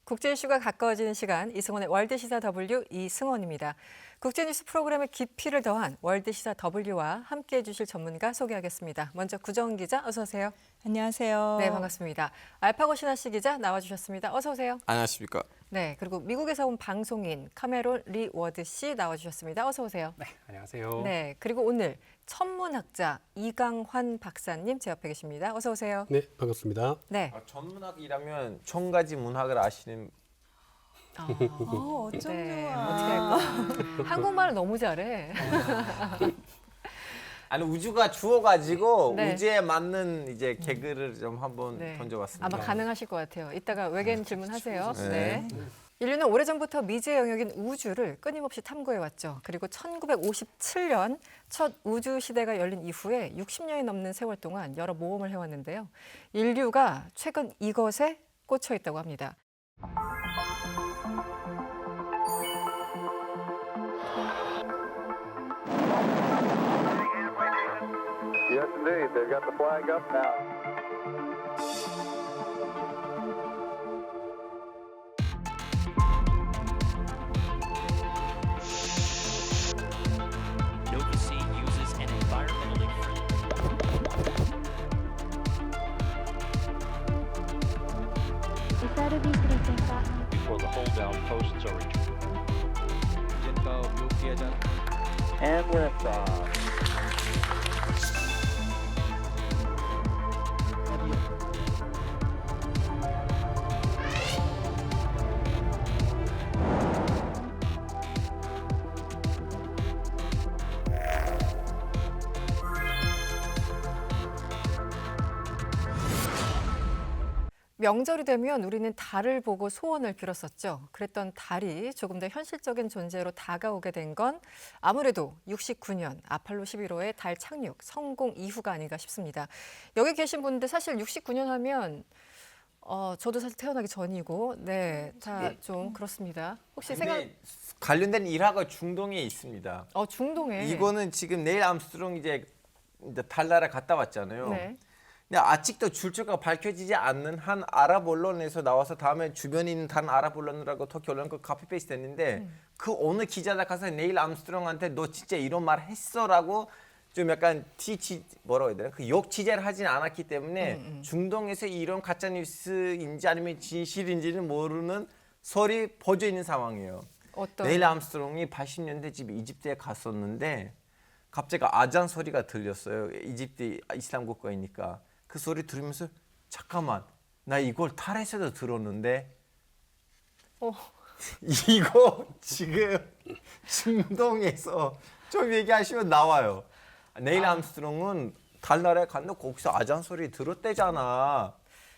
국제 이슈가 가까워지는 시간, 이승원의 월드시사 W 이승원입니다. 국제뉴스 프로그램의 깊이를 더한 월드시사 W와 함께해 주실 전문가 소개하겠습니다. 먼저 구정은 기자, 어서 오세요. 안녕하세요. 네, 반갑습니다. 알파고 신하씨 기자 나와주셨습니다. 어서 오세요. 안녕하십니까. 네, 그리고 미국에서 온 방송인 카메론 리 워드 씨 나와주셨습니다. 어서 오세요. 네, 안녕하세요. 네, 그리고 오늘 천문학자 이강환 박사님 제 옆에 계십니다. 어서 오세요. 네, 반갑습니다. 네. 천문학이라면 천 가지 문학을 아시는 어쩜 네, 좋아. 어떻게 할까? 한국말을 너무 잘해. 아니 우주가 주어가지고 네. 우주에 맞는 이제 개그를 좀 한번 네. 던져봤습니다. 아마 가능하실 것 같아요. 이따가 외계인 질문하세요. 네. 네. 인류는 오래전부터 미지의 영역인 우주를 끊임없이 탐구해왔죠. 그리고 1957년 첫 우주 시대가 열린 이후에 60년이 넘는 세월 동안 여러 모험을 해왔는데요. 인류가 최근 이것에 꽂혀 있다고 합니다. Yes, indeed. They've got the flag up now. Nova Sea uses an environmentally friendly SRB 推薦が before the hold down posts are returned. And liftoff. 명절이 되면 우리는 달을 보고 소원을 빌었었죠. 그랬던 달이 조금 더 현실적인 존재로 다가오게 된 건 아무래도 69년 아폴로 11호의 달 착륙 성공 이후가 아닌가 싶습니다. 여기 계신 분들 사실 69년 하면 저도 사실 태어나기 전이고 네, 다 좀 그렇습니다. 혹시 생각 근데 관련된 일화가 중동에 있습니다. 중동에 이거는 지금 네일 암스트롱 이제 달나라 갔다 왔잖아요. 네. 근데 아직도 출처가 밝혀지지 않는 한 아랍 언론에서 나와서 다음에 주변에 있는 다른 아랍 언론이라고 터키 언론 그 카피 페이스트 했는데 그 어느 기자가 가서 네일 암스트롱한테 너 진짜 이런 말 했어라고 좀 약간 뭐라고 해야 되나 그 욕 취재를 하진 않았기 때문에 중동에서 이런 가짜 뉴스인지 아니면 진실인지는 모르는 설이 퍼져 있는 상황이에요. 어떤 네일 암스트롱이 80년대 집 이집트에 갔었는데 갑자기 아잔 소리가 들렸어요. 이집트 이슬람 국가이니까 그 소리 들으면서 잠깐만 나 이걸 탈에서도 들었는데 어. 이거 지금 중동에서 좀 얘기하시면 나와요. 네일 암스트롱은 달나라에 갔는데 거기서 아잔 소리 들었대잖아.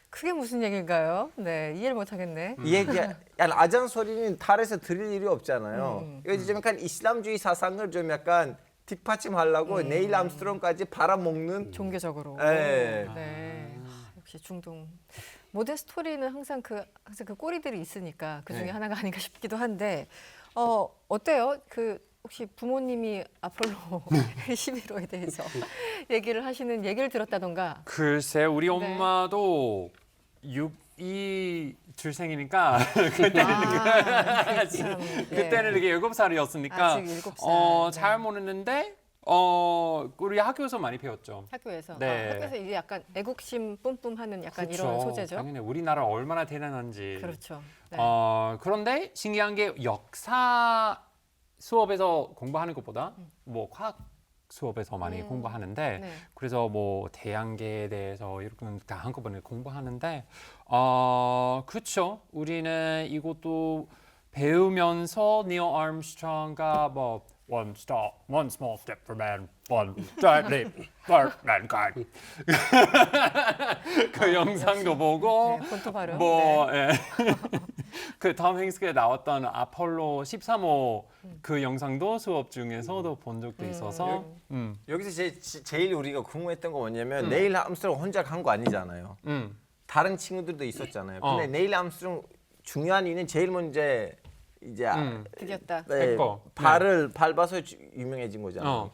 그게 무슨 얘기인가요? 네, 이해를 못하겠네. 이 얘기 아잔 소리는 달에서 들릴 일이 없잖아요. 이거 좀 약간 이슬람주의 사상을 좀 약간 뒷받침하려고 네일 암스트롱까지 팔아먹는 종교적으로. 네. 네. 역시 중동. 모든 스토리는 항상 그 꼬리들이 있으니까 그 중에 네. 하나가 아닌가 싶기도 한데 어때요? 그 혹시 부모님이 아폴로 11호에 대해서 얘기를 하시는 얘기를 들었다던가. 글쎄, 우리 엄마도 6.2 출생이니까 그때는 이게 7살이었으니까 아직 7살. 잘 모르는데 우리 학교에서 많이 배웠죠. 학교에서 네. 학교에서 이게 약간 애국심 뿜뿜하는 약간 그렇죠. 이런 소재죠. 당연히 우리나라 얼마나 대단한지. 그렇죠. 네. 그런데 신기한 게 역사 수업에서 공부하는 것보다 뭐 과학 수업에서 많이 공부하는데 네. 그래서 뭐 태양계에 대해서 이렇게 다 한꺼번에 공부하는데 그렇죠. 우리는 이것도 배우면서 닐 암스트롱가 뭐 one small step for man, one giant leap for mankind. 그 영상도 보고 네, 본토 발음. 뭐 그톰 행스가 나왔던 아폴로 13호 그 영상도 수업 중에서도 본 적도 있어서 여기서 제일 우리가 궁금했던 거 뭐냐면 네일 암스트롱 혼자 간 거 아니잖아요. 다른 친구들도 있었잖아요. 근데 네일 암스트롱 중요한 이유는 제일 먼저 이제 드디었다. 네, 했고. 발을 밟아서 유명해진 거잖아요.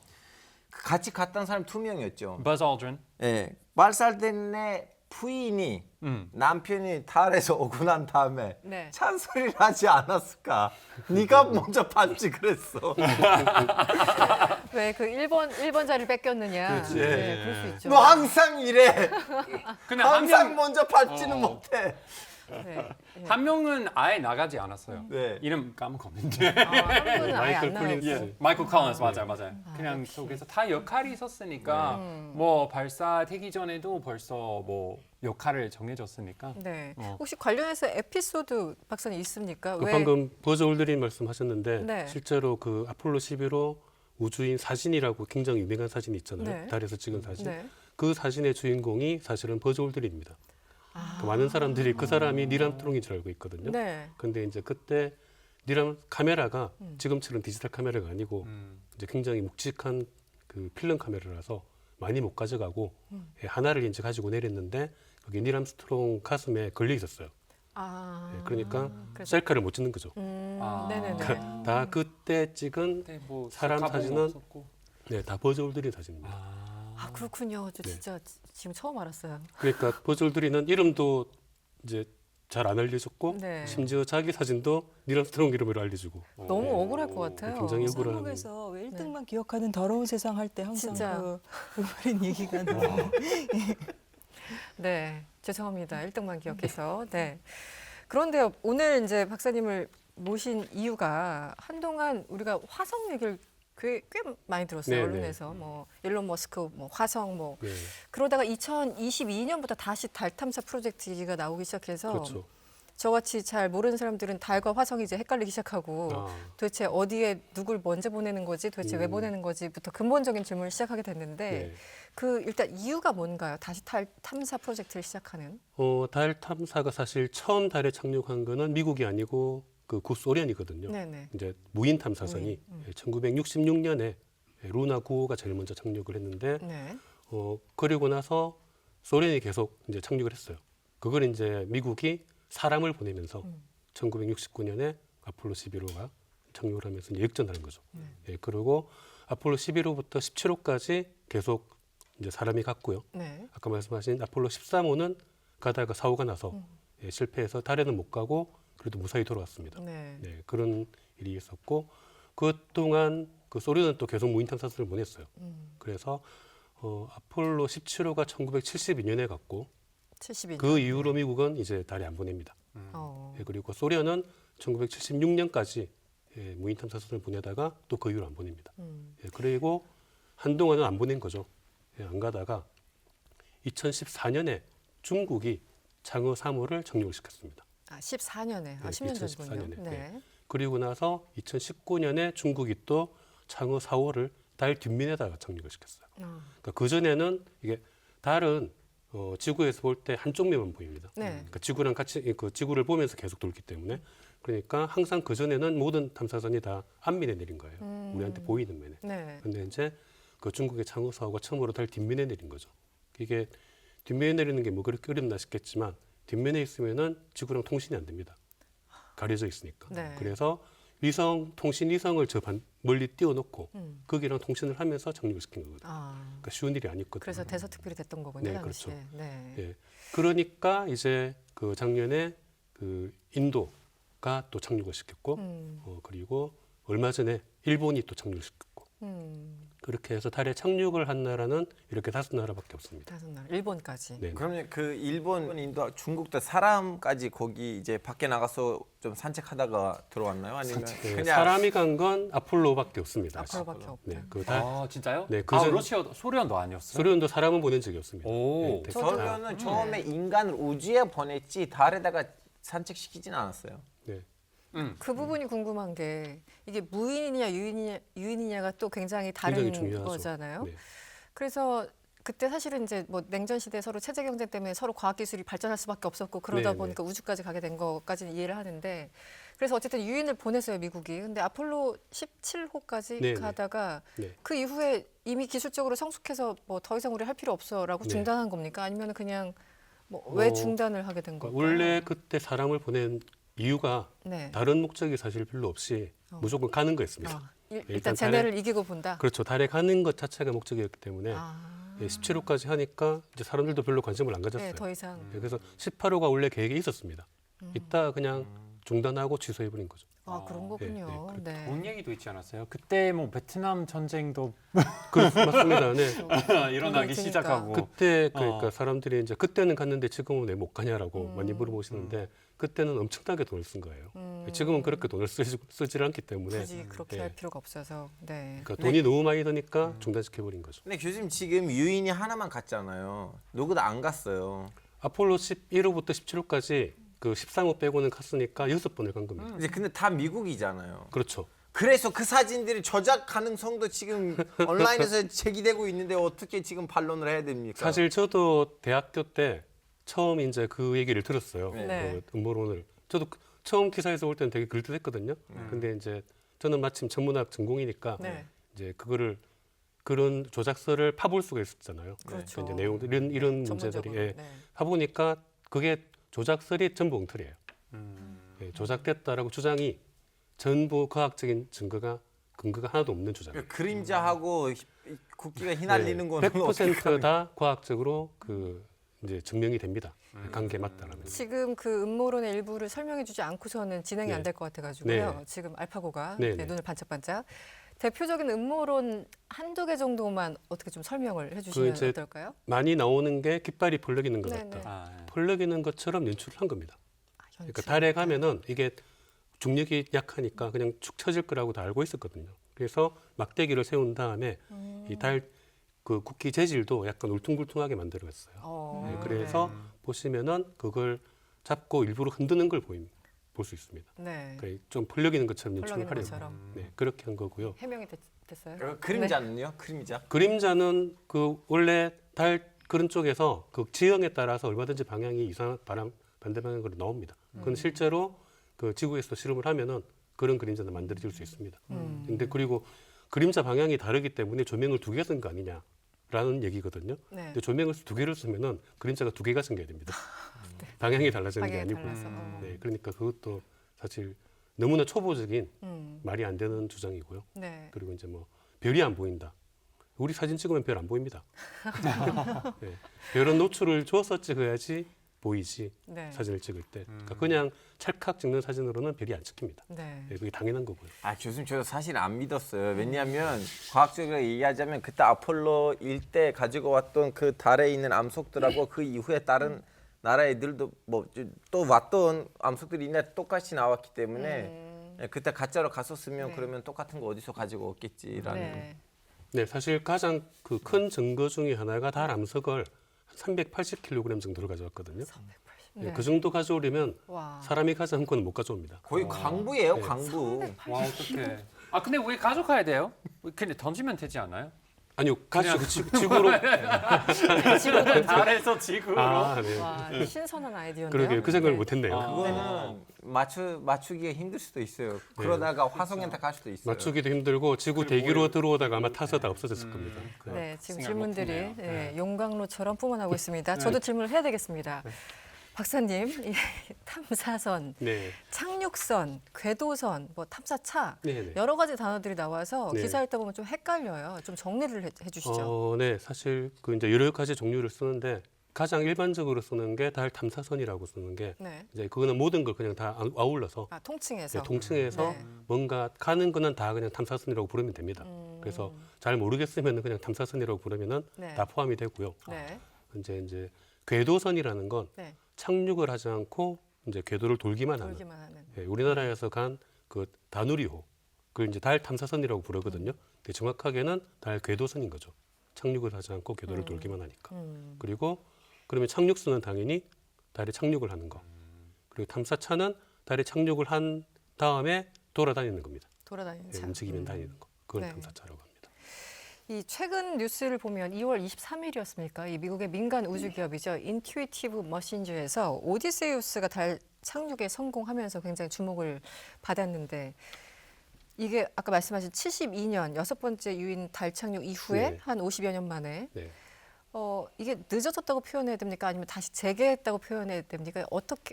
같이 갔던 사람 2명이었죠. 버즈 알드린. 예, 말살된 애 부인이 남편이 달에서 오고 난 다음에 네. 잔소리를 하지 않았을까? 네가 먼저 봤지 그랬어. 왜 그 1번 자리를 뺏겼느냐. 그렇지. 네, 그럴 수 있죠. 너 항상 이래. 근데 항상 먼저 밟지는 못해. 네. 한 명은 아예 나가지 않았어요. 네. 이름 까먹었는데. 한 분은 아예 마이클 안 나오고. 콜린스. 마이클 컬린스 맞아요. 그냥 속에서 다 역할이 있었으니까 뭐 발사되기 전에도 벌써 뭐 역할을 정해졌으니까. 네. 어. 혹시 관련해서 에피소드 박사님 있습니까? 그 왜? 방금 버즈 올드린 말씀하셨는데 네. 실제로 그 아폴로 11호 우주인 사진이라고 굉장히 유명한 사진이 있잖아요. 네. 달에서 찍은 사진. 네. 그 사진의 주인공이 사실은 버즈 올드린입니다. 아. 그 많은 사람들이 그 사람이 닐 암스트롱인 줄 알고 있거든요. 네. 근데 이제 그때 카메라가 지금처럼 디지털 카메라가 아니고 이제 굉장히 묵직한 그 필름 카메라라서 많이 못 가져가고 하나를 이제 가지고 내렸는데 그게 닐 암스트롱 가슴에 걸려 있었어요. 아. 예, 그러니까 그래서- 셀카를 못 찍는 거죠. 네네네. 다 그때 찍은 근데 뭐 사람 가보고 사진은 없었고. 네, 다 버즈 올드린 사진입니다. 아 그렇군요. 저 진짜 지금 처음 알았어요. 그러니까 버즈 올드린은 이름도 이제 잘 안 알려졌고 네. 심지어 자기 사진도 닐 암스트롱 이름으로 알려주고 너무 억울할 것 같아요. 굉장히 억울한. 한국에서 왜 1등만 기억하는 더러운 세상 할 때 항상 진짜. 그 어린 얘기가 나와요. 네, 죄송합니다. 1등만 기억해서. 네. 그런데 오늘 이제 박사님을 모신 이유가 한동안 우리가 화성 얘기를 꽤 많이 들었어요. 네, 언론에서 뭐 일론 머스크, 뭐 화성, 뭐 네, 그러다가 2022년부터 다시 달 탐사 프로젝트 얘기가 나오기 시작해서 그렇죠. 저같이 잘 모르는 사람들은 달과 화성이 이제 헷갈리기 시작하고 아, 도대체 어디에 누굴 먼저 보내는 거지, 도대체 왜 보내는 거지부터 근본적인 질문을 시작하게 됐는데 네. 그 일단 이유가 뭔가요? 다시 달 탐사 프로젝트를 시작하는? 달 탐사가 사실 처음 달에 착륙한 거는 미국이 아니고 그 구소련이거든요. 네네. 이제 무인 탐사선이 1966년에 루나 9호가 제일 먼저 착륙을 했는데 네. 그리고 나서 소련이 계속 이제 착륙을 했어요. 그걸 이제 미국이 사람을 보내면서 1969년에 아폴로 11호가 착륙을 하면서 이제 역전하는 거죠. 예, 그리고 아폴로 11호부터 17호까지 계속 이제 사람이 갔고요. 네. 아까 말씀하신 아폴로 13호는 가다가 사고가 나서 예, 실패해서 달에는 못 가고 그래도 무사히 돌아왔습니다. 네. 네, 그런 일이 있었고 그동안 그 소련은 또 계속 무인 탐사선을 보냈어요. 그래서 아폴로 17호가 1972년에 갔고 72년. 그 이후로 미국은 이제 달에 안 보냅니다. 예, 그리고 소련은 1976년까지 예, 무인 탐사선을 보내다가 또 그 이후로 안 보냅니다. 예, 그리고 한동안은 안 보낸 거죠. 예, 안 가다가 2014년에 중국이 장어 3호를 착륙을 시켰습니다. 아, 14년에. 아, 네, 10년 2014 전이군요. 년에. 네. 네. 그리고 나서 2019년에 중국이 또 장어 4호를 달 뒷면에다가 착륙을 시켰어요. 그러니까 그 전에는 이게 달은 지구에서 볼 때 한쪽 면만 보입니다. 네. 그러니까 지구랑 같이 그 지구를 보면서 계속 돌기 때문에 그러니까 항상 그 전에는 모든 탐사선이 다 앞면에 내린 거예요. 우리한테 보이는 면에. 네. 근데 이제 그 중국의 장어 4호가 처음으로 달 뒷면에 내린 거죠. 이게 뒷면에 내리는 게 뭐 그렇게 어렵나 싶겠지만 뒷면에 있으면은 지구랑 통신이 안 됩니다. 가려져 있으니까. 네. 그래서 통신 위성을 멀리 띄워놓고 거기랑 통신을 하면서 착륙을 시킨 거거든요. 아. 그러니까 쉬운 일이 아니거든요. 그래서 대서특필이 됐던 거군요. 네, 당시에. 그렇죠. 네. 예. 그러니까 이제 그 작년에 그 인도가 또 착륙을 시켰고 그리고 얼마 전에 일본이 또 착륙을 시켰고 그렇게 해서 달에 착륙을 한 나라는 이렇게 5나라밖에 없습니다. 5나라. 일본까지. 네. 그러면 그 일본, 인도, 중국도 사람까지 거기 이제 밖에 나가서 좀 산책하다가 들어왔나요? 아니면 네, 그냥 사람이 간 건 아폴로밖에 없습니다. 아직. 앞으로밖에 없다. 네, 그 달, 아 진짜요? 네, 아 그전- 러시아 소련도 아니었어요? 소련도 사람은 보낸 적이 없습니다. 오. 네, 소련은 처음에 인간을 우주에 보냈지 달에다가 산책시키진 않았어요. 네. 그 부분이 궁금한 게 이게 무인이냐 유인이냐가 또 굉장히 다른 굉장히 중요하죠. 거잖아요. 네. 그래서 그때 사실은 이제 뭐 냉전 시대 서로 체제 경쟁 때문에 서로 과학 기술이 발전할 수밖에 없었고 그러다 네, 보니까 우주까지 가게 된 것까지는 이해를 하는데 그래서 어쨌든 유인을 보냈어요 미국이. 근데 아폴로 17호까지 네, 네. 가다가 네. 그 이후에 이미 기술적으로 성숙해서 뭐 더 이상 우리 할 필요 없어라고 네. 중단한 겁니까? 아니면 그냥 뭐 왜 중단을 하게 된 그러니까 걸까요? 원래 그때 사람을 보낸 이유가 네. 다른 목적이 사실 별로 없이 무조건 가는 거였습니다. 아, 일단 일단 쟤네를 이기고 본다. 그렇죠. 달에 가는 것 자체가 목적이었기 때문에 아. 17호까지 하니까 이제 사람들도 별로 관심을 안 가졌어요. 네, 더 이상. 그래서 18호가 원래 계획에 있었습니다. 이따 그냥 중단하고 취소해버린 거죠. 아, 그런 거군요. 그렇게 네. 그런 얘기도 있지 않았어요? 그때 뭐 베트남 전쟁도 맞습니다. 네. 일어나기 그러니까. 시작하고 그때 그러니까 사람들이 이제 그때는 갔는데 지금은 왜 못 가냐라고 많이 물어보시는데 그때는 엄청나게 돈을 쓴 거예요. 지금은 그렇게 돈을 쓰질 않기 때문에 굳이 그렇게 네. 할 필요가 없어서. 네. 그러니까 돈이 너무 많이 드니까 중단시켜버린 거죠. 근데 교수님 지금 유인이 하나만 갔잖아요. 누구도 안 갔어요. 아폴로 11호부터 17호까지 그 13호 빼고는 갔으니까 6번을 간 겁니다. 이제 근데 다 미국이잖아요. 그렇죠. 그래서 그 사진들이 저작 가능성도 지금 온라인에서 제기되고 있는데 어떻게 지금 반론을 해야 됩니까? 사실 저도 대학교 때 처음 이제 그 얘기를 들었어요. 네. 그 음모론을. 저도 처음 기사에서 볼 때는 되게 글뜻했거든요. 근데 이제 저는 마침 전문학 전공이니까 네. 이제 그런 조작서를 파볼 수가 있었잖아요. 그렇죠. 이제 내용들 이런 문제들이 전문적으로. 예, 네. 파보니까 그게 조작설이 전부 엉터리예요. 예, 조작됐다라고 주장이 전부 과학적인 근거가 하나도 없는 주장이에요. 그림자하고 국기가 휘날리는 거는 100% 다 과학적으로 이제 증명이 됩니다. 관계 맞다라는. 지금 그 음모론의 일부를 설명해주지 않고서는 진행이 네. 안 될 것 같아가지고요. 네. 지금 알파고가 네, 네, 네. 눈을 반짝반짝. 대표적인 음모론 한두 개 정도만 어떻게 좀 설명을 해주시면 이제 어떨까요? 많이 나오는 게 깃발이 펄럭이는 것 네, 네. 같다. 아, 네. 펄럭이는 것처럼 연출을 한 겁니다. 연출. 그러니까 달에 가면은 이게 중력이 약하니까 그냥 축 처질 거라고 다 알고 있었거든요. 그래서 막대기를 세운 다음에 이 달 그 국기 재질도 약간 울퉁불퉁하게 만들어갔어요. 네, 그래서 보시면은 그걸 잡고 일부러 흔드는 걸 볼 수 있습니다. 네. 그러니까 좀 펄럭이는 것처럼 연출을 펄럭이는 하려고. 것처럼. 네, 그렇게 한 거고요. 해명이 됐어요? 그림자는요? 그림자. 그림자는 그 원래 달 그런 쪽에서 그 지형에 따라서 얼마든지 방향이 반대 방향으로 나옵니다. 그건 실제로 그 지구에서 실험을 하면은 그런 그림자를 만들어질 수 있습니다. 근데 그리고 그림자 방향이 다르기 때문에 조명을 2개 쓴 거 아니냐라는 얘기거든요. 네. 근데 조명을 2개를 쓰면은 그림자가 2개가 생겨야 됩니다. 방향이 달라지는 게 방향이 아니고. 달라서. 네, 그러니까 그것도 사실 너무나 초보적인 음. 말이 안 되는 주장이고요. 네. 그리고 이제 뭐 별이 안 보인다. 우리 사진 찍으면 별 안 보입니다. 네. 별은 노출을 줘서 찍어야지 보이지 네. 사진을 찍을 때. 그러니까 그냥 찰칵 찍는 사진으로는 별이 안 찍힙니다. 네. 네, 그게 당연한 거고요. 아 교수님 저도 사실 안 믿었어요. 왜냐하면 과학적으로 얘기하자면 그때 아폴로 1때 가지고 왔던 그 달에 있는 암석들하고 그 이후에 다른 나라 애들도 뭐 또 왔던 암석들이 이날 똑같이 나왔기 때문에 그때 가짜로 갔었으면 네. 그러면 똑같은 거 어디서 가지고 왔겠지라는. 네. 네, 사실 가장 그 큰 증거 중에 하나가 달 암석을 380kg 정도를 가져왔거든요. 네, 네. 그 정도 가져오려면 와. 사람이 가져온 건 못 가져옵니다. 거의 광부예요, 네. 광부. 와 어떡해. 아 근데 왜 가져가야 돼요? 근데 던지면 되지 않아요? 아니요, 가지고 지구로. 달에서 지구로. 아, 네. 와, 신선한 아이디어인데요. 그러게요. 그 생각을 네. 못했네요. 그거는 맞추기가 힘들 수도 있어요. 그러다가 화성에 갈 수도 있어요. 맞추기도 힘들고 지구 대기로 들어오다가 아마 타서 다 없어졌을 겁니다. 네. 네, 지금 생각 질문들이 못했네요. 네, 용광로처럼 뿜어나고 있습니다. 저도 질문을 해야 되겠습니다. 박사님, 이 탐사선, 네. 착륙선, 궤도선, 뭐 탐사차 네, 네. 여러 가지 단어들이 나와서 네. 기사 읽다 보면 좀 헷갈려요. 좀 정리를 해주시죠. 네, 사실 그 이제 여러 가지 종류를 쓰는데 가장 일반적으로 쓰는 게 달 탐사선이라고 쓰는 게 네, 이제 그거는 모든 걸 그냥 다 아울러서 아, 통칭해서. 통칭해서 네. 뭔가 가는 거는 다 그냥 탐사선이라고 부르면 됩니다. 그래서 잘 모르겠으면 그냥 탐사선이라고 부르면은 네. 다 포함이 되고요. 네, 이제 궤도선이라는 건 네, 착륙을 하지 않고 이제 궤도를 돌기만 하는. 돌기만 하는. 예, 우리나라에서 간 그 다누리호, 그걸 이제 달 탐사선이라고 부르거든요. 근데 정확하게는 달 궤도선인 거죠. 착륙을 하지 않고 궤도를 돌기만 하니까. 그리고 그러면 착륙선은 당연히 달에 착륙을 하는 거. 그리고 탐사차는 달에 착륙을 한 다음에 돌아다니는 겁니다. 돌아다니는 예, 차. 움직이면 다니는 거. 그걸 네. 탐사차라고 합니다. 이 최근 뉴스를 보면 2월 23일이었습니까? 이 미국의 민간 우주 기업이죠. 인투이티브 머신즈에서 오디세우스가 달 착륙에 성공하면서 굉장히 주목을 받았는데 이게 아까 말씀하신 72년 6번째 유인 달 착륙 이후에 네. 한 50여 년 만에 네. 이게 늦어졌다고 표현해야 됩니까? 아니면 다시 재개했다고 표현해야 됩니까?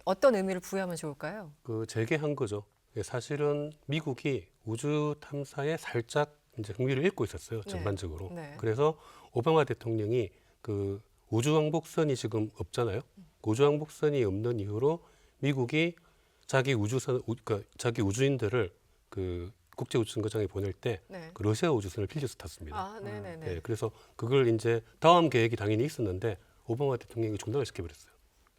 어떤 의미를 부여하면 좋을까요? 그 재개한 거죠. 예, 사실은 미국이 우주 탐사에 살짝 이제 흥미를 잃고 있었어요. 전반적으로. 네. 그래서 오바마 대통령이 그 우주 왕복선이 지금 없잖아요. 우주 왕복선이 없는 이유로 미국이 자기 그러니까 자기 우주인들을 그 국제 우주정거장에 보낼 때 네. 그 러시아 우주선을 빌려서 탔습니다. 아, 네네네. 네, 그래서 그걸 이제 다음 계획이 당연히 있었는데 오바마 대통령이 중단을 시켜버렸어요.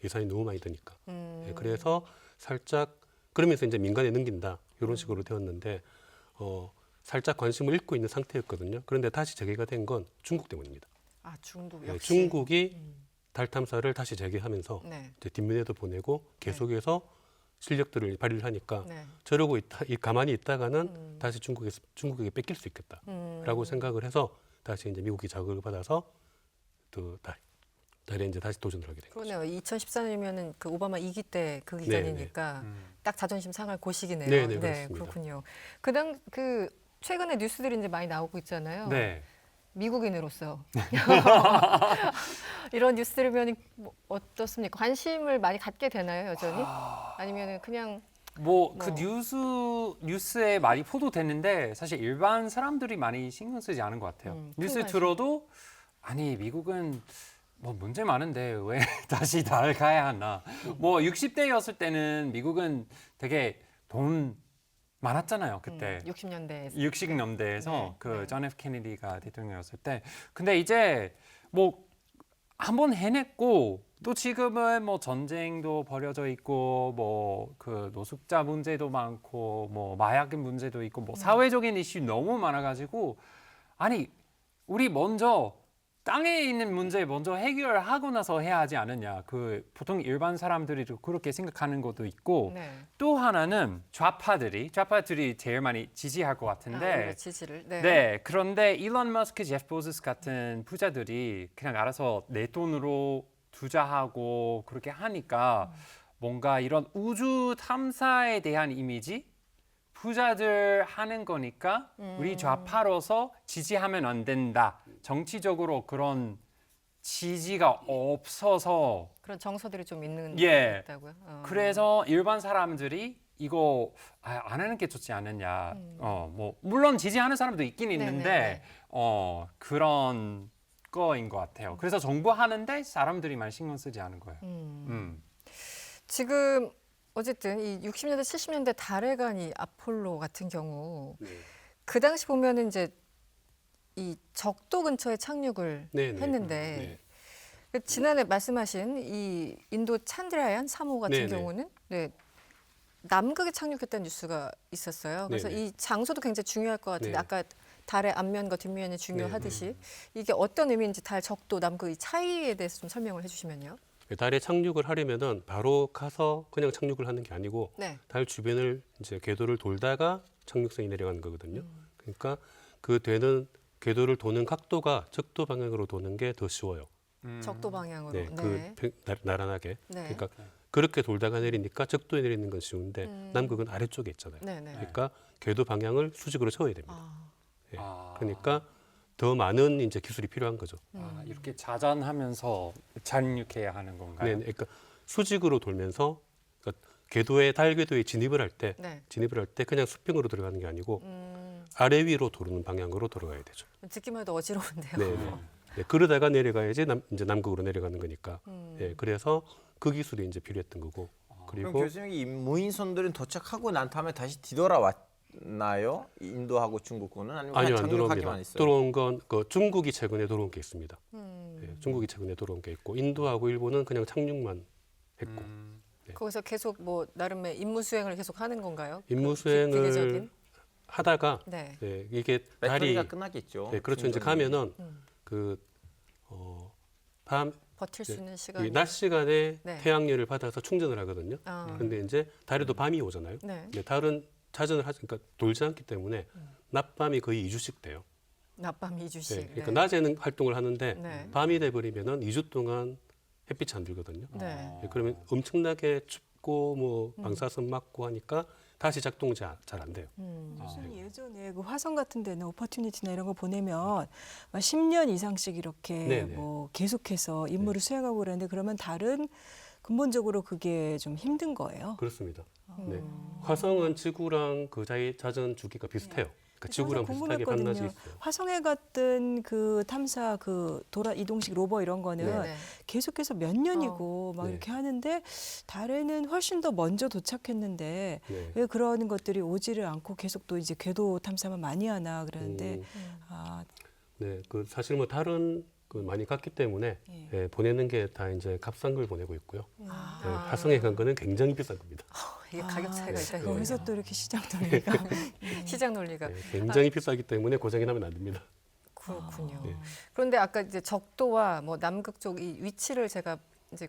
예산이 너무 많이 드니까. 네, 그래서 살짝 그러면서 이제 민간에 넘긴다 이런 식으로 되었는데 살짝 관심을 잃고 있는 상태였거든요. 그런데 다시 재개가 된 건 중국 때문입니다. 아, 중국 네, 역시. 중국이 달 탐사를 다시 재개하면서 네. 이제 뒷면에도 보내고 계속해서 실력들을 발휘를 하니까 네. 저러고 가만히 있다가는 다시 중국에게 뺏길 수 있겠다라고 생각을 해서 다시 이제 미국이 자극을 받아서 또 달에 이제 다시 도전을 하게 된 거죠. 그러네요. 2014년이면은 그 오바마 2기 때 그 기간이니까 딱 자존심 상할 고시기네요. 네네, 그렇습니다. 그렇군요. 그 최근에 뉴스들이 이제 많이 나오고 있잖아요. 네. 미국인으로서 이런 뉴스 들으면 뭐 어떻습니까? 관심을 많이 갖게 되나요, 여전히? 아니면은 그냥 뭐 그 뭐. 뉴스에 많이 보도됐는데 사실 일반 사람들이 많이 신경 쓰지 않은 것 같아요. 뉴스 큰 관심. 들어도 아니 미국은 뭐 문제 많은데 왜 다시 달 가야 하나? 뭐 60대였을 때는 미국은 되게 돈 많았잖아요 그때. 60년대에 60년대에서 네, 그 네. 존 F 케네디가 대통령이었을 때. 근데 이제 뭐 한번 해냈고 또 지금은 뭐 전쟁도 벌어져 있고 뭐 그 노숙자 문제도 많고 뭐 마약 문제도 있고 뭐 사회적인 이슈 너무 많아가지고 아니 우리 먼저 땅에 있는 문제 먼저 해결하고 나서 해야 하지 않느냐. 그 보통 일반 사람들이 그렇게 생각하는 것도 있고 네. 또 하나는 좌파들이 제일 많이 지지할 것 같은데 오히려 지지를. 네. 네, 그런데 일론 머스크, 제프 베조스 같은 부자들이 그냥 알아서 내 돈으로 투자하고 그렇게 하니까 뭔가 이런 우주 탐사에 대한 이미지 부자들 하는 거니까 우리 좌파로서 지지하면 안 된다. 정치적으로 그런 지지가 없어서 그런 정서들이 좀 있는 예. 것 같다고요. 그래서 일반 사람들이 이거 안 하는 게 좋지 않느냐. 뭐 물론 지지하는 사람도 있긴 있는데 네네네. 그런 거인 것 같아요. 그래서 정부 하는데 사람들이 많이 신경 쓰지 않은 거예요. 지금 어쨌든 이 60년대, 70년대 달에 간 이 아폴로 같은 경우 그 당시 보면은 이제 이 적도 근처에 착륙을 네, 네. 했는데 네. 그 지난해 말씀하신 이 인도 찬드라얀 3호 같은 네, 네. 경우는 남극에 착륙했다는 뉴스가 있었어요. 그래서 네, 네. 이 장소도 굉장히 중요할 것 같은데 네. 아까 달의 앞면과 뒷면이 중요하듯이 이게 어떤 의미인지 달 적도 남극 이 차이에 대해서 좀 설명을 해주시면요. 달에 착륙을 하려면은 바로 가서 그냥 착륙을 하는 게 아니고 네. 달 주변을 이제 궤도를 돌다가 착륙선이 내려가는 거거든요. 그러니까 그 되는 궤도를 도는 각도가 적도 방향으로 도는 게 더 쉬워요. 적도 방향으로. 네, 나란하게. 네. 그러니까 그렇게 돌다가 내리니까 적도에 내리는 건 쉬운데 남극은 아래쪽에 있잖아요. 네네. 그러니까 궤도 방향을 수직으로 세워야 됩니다. 아, 예. 아. 그러니까 더 많은 이제 기술이 필요한 거죠. 이렇게 자전하면서 착륙해야 하는 건가요? 네, 그러니까 수직으로 돌면서 그러니까 달 궤도에 진입을 할 때 네. 그냥 수평으로 들어가는 게 아니고 아래 위로 도는 방향으로 돌아가야 되죠. 듣기만 해도 어지러운데요. 네, 네. 네, 그러다가 내려가야지 이제 남극으로 내려가는 거니까. 네, 그래서 그 기술이 이제 필요했던 거고. 그럼 그리고 교수님 이 무인선들은 도착하고 난 다음에 다시 뒤돌아왔나요? 인도하고 중국군은 아니면 아니요, 그냥 안 착륙하기만 들어옵니다. 했어요? 들어온 건 그 중국이 최근에 들어온 게 있습니다. 네, 중국이 최근에 들어온 게 있고 인도하고 일본은 그냥 착륙만 했고 거기서 계속 뭐 나름의 임무 수행을 계속 하는 건가요? 임무 그 기계적인? 수행을 하다가 네. 네, 이게 배터리가 달이 끝나겠죠. 네, 그렇죠. 이제 충전이. 가면은 밤 버틸 수 네, 있는 시간. 이 낮 시간에 네. 태양열을 받아서 충전을 하거든요. 아. 근데 이제 달에도 밤이 오잖아요. 네. 근데 달은 자전을 그러니까 돌지 않기 때문에 낮밤이 거의 2주씩 돼요. 낮밤 2주씩. 네, 그러니까 낮에는 활동을 하는데 네. 밤이 돼 버리면은 2주 동안 햇빛이 안 들거든요. 네. 네, 그러면 엄청나게 춥고 뭐 방사선 맞고 하니까 다시 작동이 잘 안 돼요. 무슨 예전에 그 화성 같은 데는 오퍼튜니티나 이런 거 보내면 막 10년 이상씩 이렇게 네네. 뭐 계속해서 임무를 수행하고 그러는데 그러면 달은 근본적으로 그게 좀 힘든 거예요. 그렇습니다. 네. 화성은 지구랑 그 자전 주기가 비슷해요. 그러니까 지구랑 비슷하게 반나지 있어요. 화성에 갔던 그 탐사 이동식 로버 이런 거는 네네. 계속해서 몇 년이고 막 네. 이렇게 하는데 달에는 훨씬 더 먼저 도착했는데 네. 왜 그런 것들이 오지를 않고 계속 또 이제 궤도 탐사만 많이 하나 그러는데 아, 네, 그 사실 뭐 달은 그 많이 갔기 때문에 예. 예, 보내는 게 다 이제 값싼 걸 보내고 있고요. 아. 예, 화성에 간 거는 굉장히 비싼 겁니다. 이게 가격 차이가 아, 있다는 거기서 거예요. 또 이렇게 시장 논리가 시장 논리가. 예, 굉장히 비싸기 때문에 고장이 나면 안 됩니다. 그렇군요. 네. 그런데 아까 이제 적도와 뭐 남극 쪽 이 위치를 제가 이제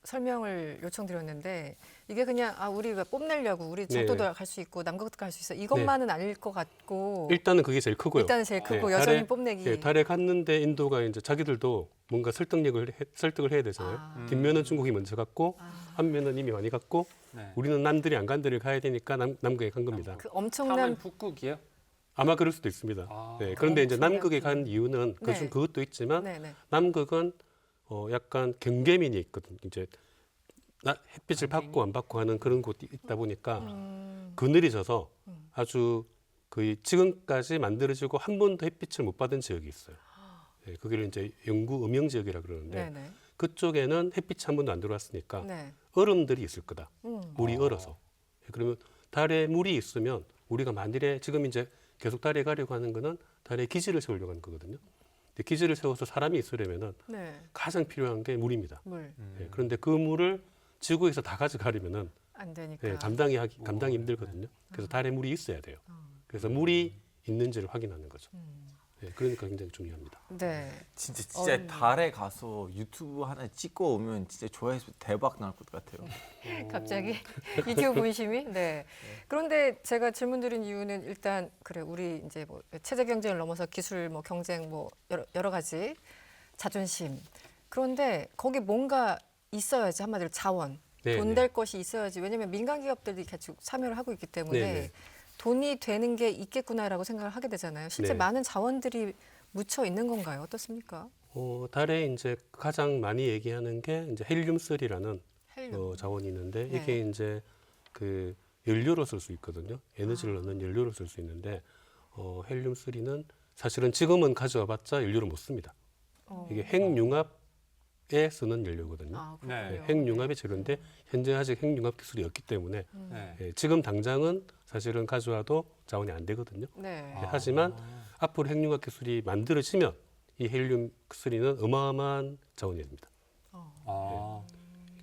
설명을 요청드렸는데 이게 그냥 우리가 뽐내려고 우리 적도도 네. 갈 수 있고 남극도 갈 수 있어 이것만은 아닐 것 같고 일단은 그게 제일 크고요. 일단은 제일 크고 네, 여전히 달에- 뽐내기. 예, 달에 갔는데 인도가 이제 자기들도 뭔가 설득을 해야 되잖아요. 뒷면은 중국이 먼저 갔고 앞면은 이미 많이 갔고 네. 우리는 남들이 안 간 데를 가야 되니까 남극에 간 겁니다. 그 하면 엄청난 북극이에요? 아마 그럴 수도 있습니다. 아, 네, 그런데 이제 엄청난 남극에 간 이유는 네. 그것도 있지만 네네. 남극은 약간 경계민이 있거든. 이제 햇빛을 받고 안 받고 하는 그런 곳이 있다 보니까 그늘이 져서 아주 거의 지금까지 만들어지고 한 번도 햇빛을 못 받은 지역이 있어요. 네, 거기를 이제 영구 음영 지역이라 그러는데 네네. 그쪽에는 햇빛이 한 번도 안 들어왔으니까 네. 얼음들이 있을 거다. 음. 물이 얼어서. 그러면 달에 물이 있으면 우리가 만일에 지금 이제 계속 달에 가려고 하는 거는 달에 기지를 세우려고 하는 거거든요. 근데 기지를 세워서 사람이 있으려면은 네. 가장 필요한 게 물입니다. 물. 예, 그런데 그 물을 지구에서 다 가져가려면은 안 되니까. 예, 감당이 힘들거든요. 그래서 달에 물이 있어야 돼요. 그래서 물이 있는지를 확인하는 거죠. 예, 그러니까 굉장히 중요합니다. 네. 진짜 달에 가서 유튜브 하나 찍고 오면 진짜 조회수 대박 날 것 같아요. 갑자기 유튜브 본심이. 네. 그런데 제가 질문드린 이유는 일단 그래 우리 이제 뭐 체제 경쟁을 넘어서 기술 뭐 경쟁 뭐 여러 가지 자존심. 그런데 거기 뭔가 있어야지 한마디로 자원. 네, 돈 네. 될 것이 있어야지. 왜냐하면 민간 기업들이 같이 참여를 하고 있기 때문에 네, 네. 돈이 되는 게 있겠구나라고 생각을 하게 되잖아요. 실제 네. 많은 자원들이 묻혀 있는 건가요? 어떻습니까? 달에 이제 가장 많이 얘기하는 게 이제 헬륨3라는 헬륨. 자원이 있는데 네. 이게 이제 그 연료로 쓸 수 있거든요. 에너지를 넣는 연료로 쓸 수 있는데 헬륨3는 사실은 지금은 가져와봤자 연료를 못 씁니다. 이게 핵융합에 쓰는 연료거든요. 아, 네. 그렇군요. 핵융합의 재료인데 현재 아직 핵융합 기술이 없기 때문에 네. 지금 당장은 사실은 가져와도 자원이 안 되거든요. 네. 하지만 앞으로 핵융합 기술이 만들어지면 이 헬륨3는 어마어마한 자원이 됩니다. 아,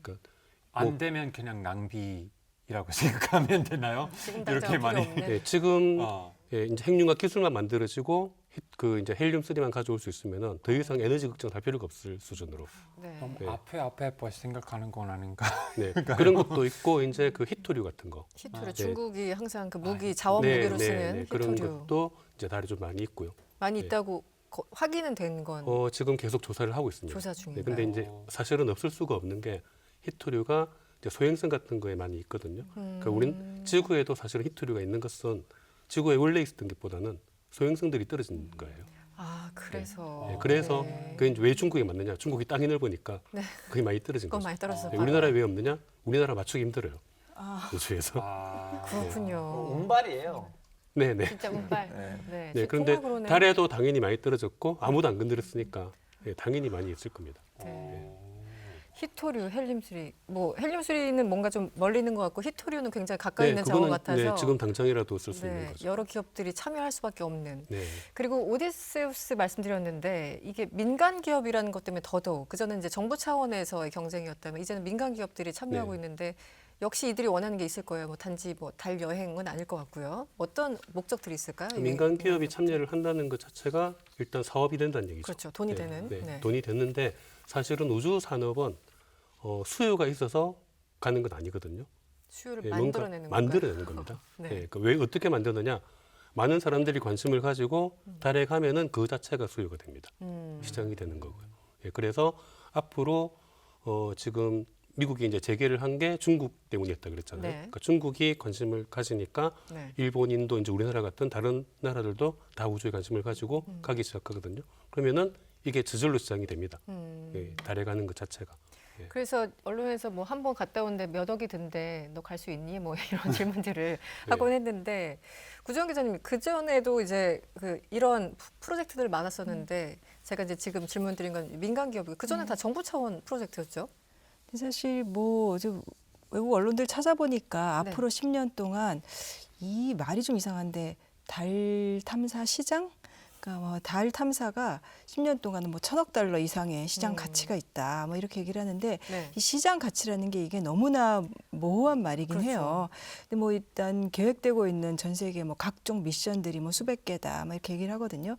그러니까 안 뭐- 되면 그냥 낭비라고 생각하면 되나요? 지금 이렇게 당장 많이. 필요 없는. 예, 지금 어. 이제 핵융합 기술만 만들어지고 그 이제 헬륨3만 가져올 수 있으면은 더 이상 에너지 걱정할 필요가 없을 수준으로. 네. 너무 네. 앞에 벌써 생각하는 건 아닌가? 네, 그런 것도 있고 이제 그 히토류 같은 거. 히토류 네. 중국이 항상 그 무기 자원 무기로 쓰는 그런 히토류 것도 이제 달에 좀 많이 있고요. 많이 네. 있다고 확인은 된 건 지금 계속 조사를 하고 있습니다. 조사 네, 중인가요? 근데 이제 사실은 없을 수가 없는 게 히토류가 이제 소행성 같은 거에 많이 있거든요. 그러니까 우린 지구에도 사실은 히토류가 있는 것은 지구에 원래 있었던 것보다는 소행성들이 떨어진 거예요. 아 그래서 네, 그래서 네. 그게 이제 왜 중국에 맞느냐? 중국이 땅이 넓으니까 네. 그게 많이 떨어진 그건 거죠. 많이 떨어져서 네, 우리나라에 왜 없느냐? 우리나라 맞추기 힘들어요. 아. 우주에서. 그렇군요. 운발이에요. 네네. 진짜 운빨. 네. 네. 네, 그런데 통합으로는- 달에도 당연히 많이 떨어졌고 아무도 안 건드렸으니까 당연히 많이 있을 겁니다. 네. 히토류, 헬륨3. 뭐 헬륨3는 뭔가 좀 멀리 있는 것 같고 히토류는 굉장히 가까이 있는 자원 같아서 네, 지금 당장이라도 쓸 수 있는 네, 거죠. 여러 기업들이 참여할 수밖에 없는. 네. 그리고 오데세우스 말씀드렸는데 이게 민간 기업이라는 것 때문에 더더욱 그전에 이제 정부 차원에서의 경쟁이었다면 이제는 민간 기업들이 참여하고 네. 있는데 역시 이들이 원하는 게 있을 거예요. 뭐 단지 뭐 달 여행은 아닐 것 같고요. 어떤 목적들이 있을까요? 이 민간 기업이 참여를 한다는 것 자체가 일단 사업이 된다는 얘기죠. 그렇죠. 돈이 네, 되는. 네, 네. 돈이 됐는데 사실은 우주 산업은 수요가 있어서 가는 건 아니거든요. 수요를 네, 뭔가 만들어내는 건가요? 만들어내는 겁니다. 네. 네, 왜 어떻게 만드느냐? 많은 사람들이 관심을 가지고 달에 가면은 그 자체가 수요가 됩니다. 시장이 되는 거고요. 예, 그래서 앞으로 지금 미국이 이제 재개를 한 게 중국 때문이었다 그랬잖아요. 네. 그러니까 중국이 관심을 가지니까 네. 일본, 인도, 이제 우리나라 같은 다른 나라들도 다 우주에 관심을 가지고 가기 시작하거든요. 그러면은 이게 저절로 시장이 됩니다. 예, 달에 가는 것 자체가. 그래서 언론에서 뭐 한 번 갔다 오는데 몇 억이 든대. 너 갈 수 있니? 뭐 이런 질문들을 하곤 했는데 구정 기자님 그 전에도 이제 이런 프로젝트들 많았었는데 제가 이제 지금 질문 드린 건 민간 기업이고 그 전에 다 정부 차원 프로젝트였죠. 근데 사실 뭐 좀 외국 언론들 찾아보니까 네. 앞으로 10년 동안 이 말이 좀 이상한데 달 탐사 시장? 그러니까 뭐 달 탐사가 10년 동안은 뭐 1,000억 달러 이상의 시장 가치가 있다. 뭐 이렇게 얘기를 하는데 네. 이 시장 가치라는 게 이게 너무나 모호한 말이긴 그렇죠. 해요. 근데 뭐 일단 계획되고 있는 전 세계 뭐 각종 미션들이 뭐 수백 개다. 뭐 이렇게 얘기를 하거든요.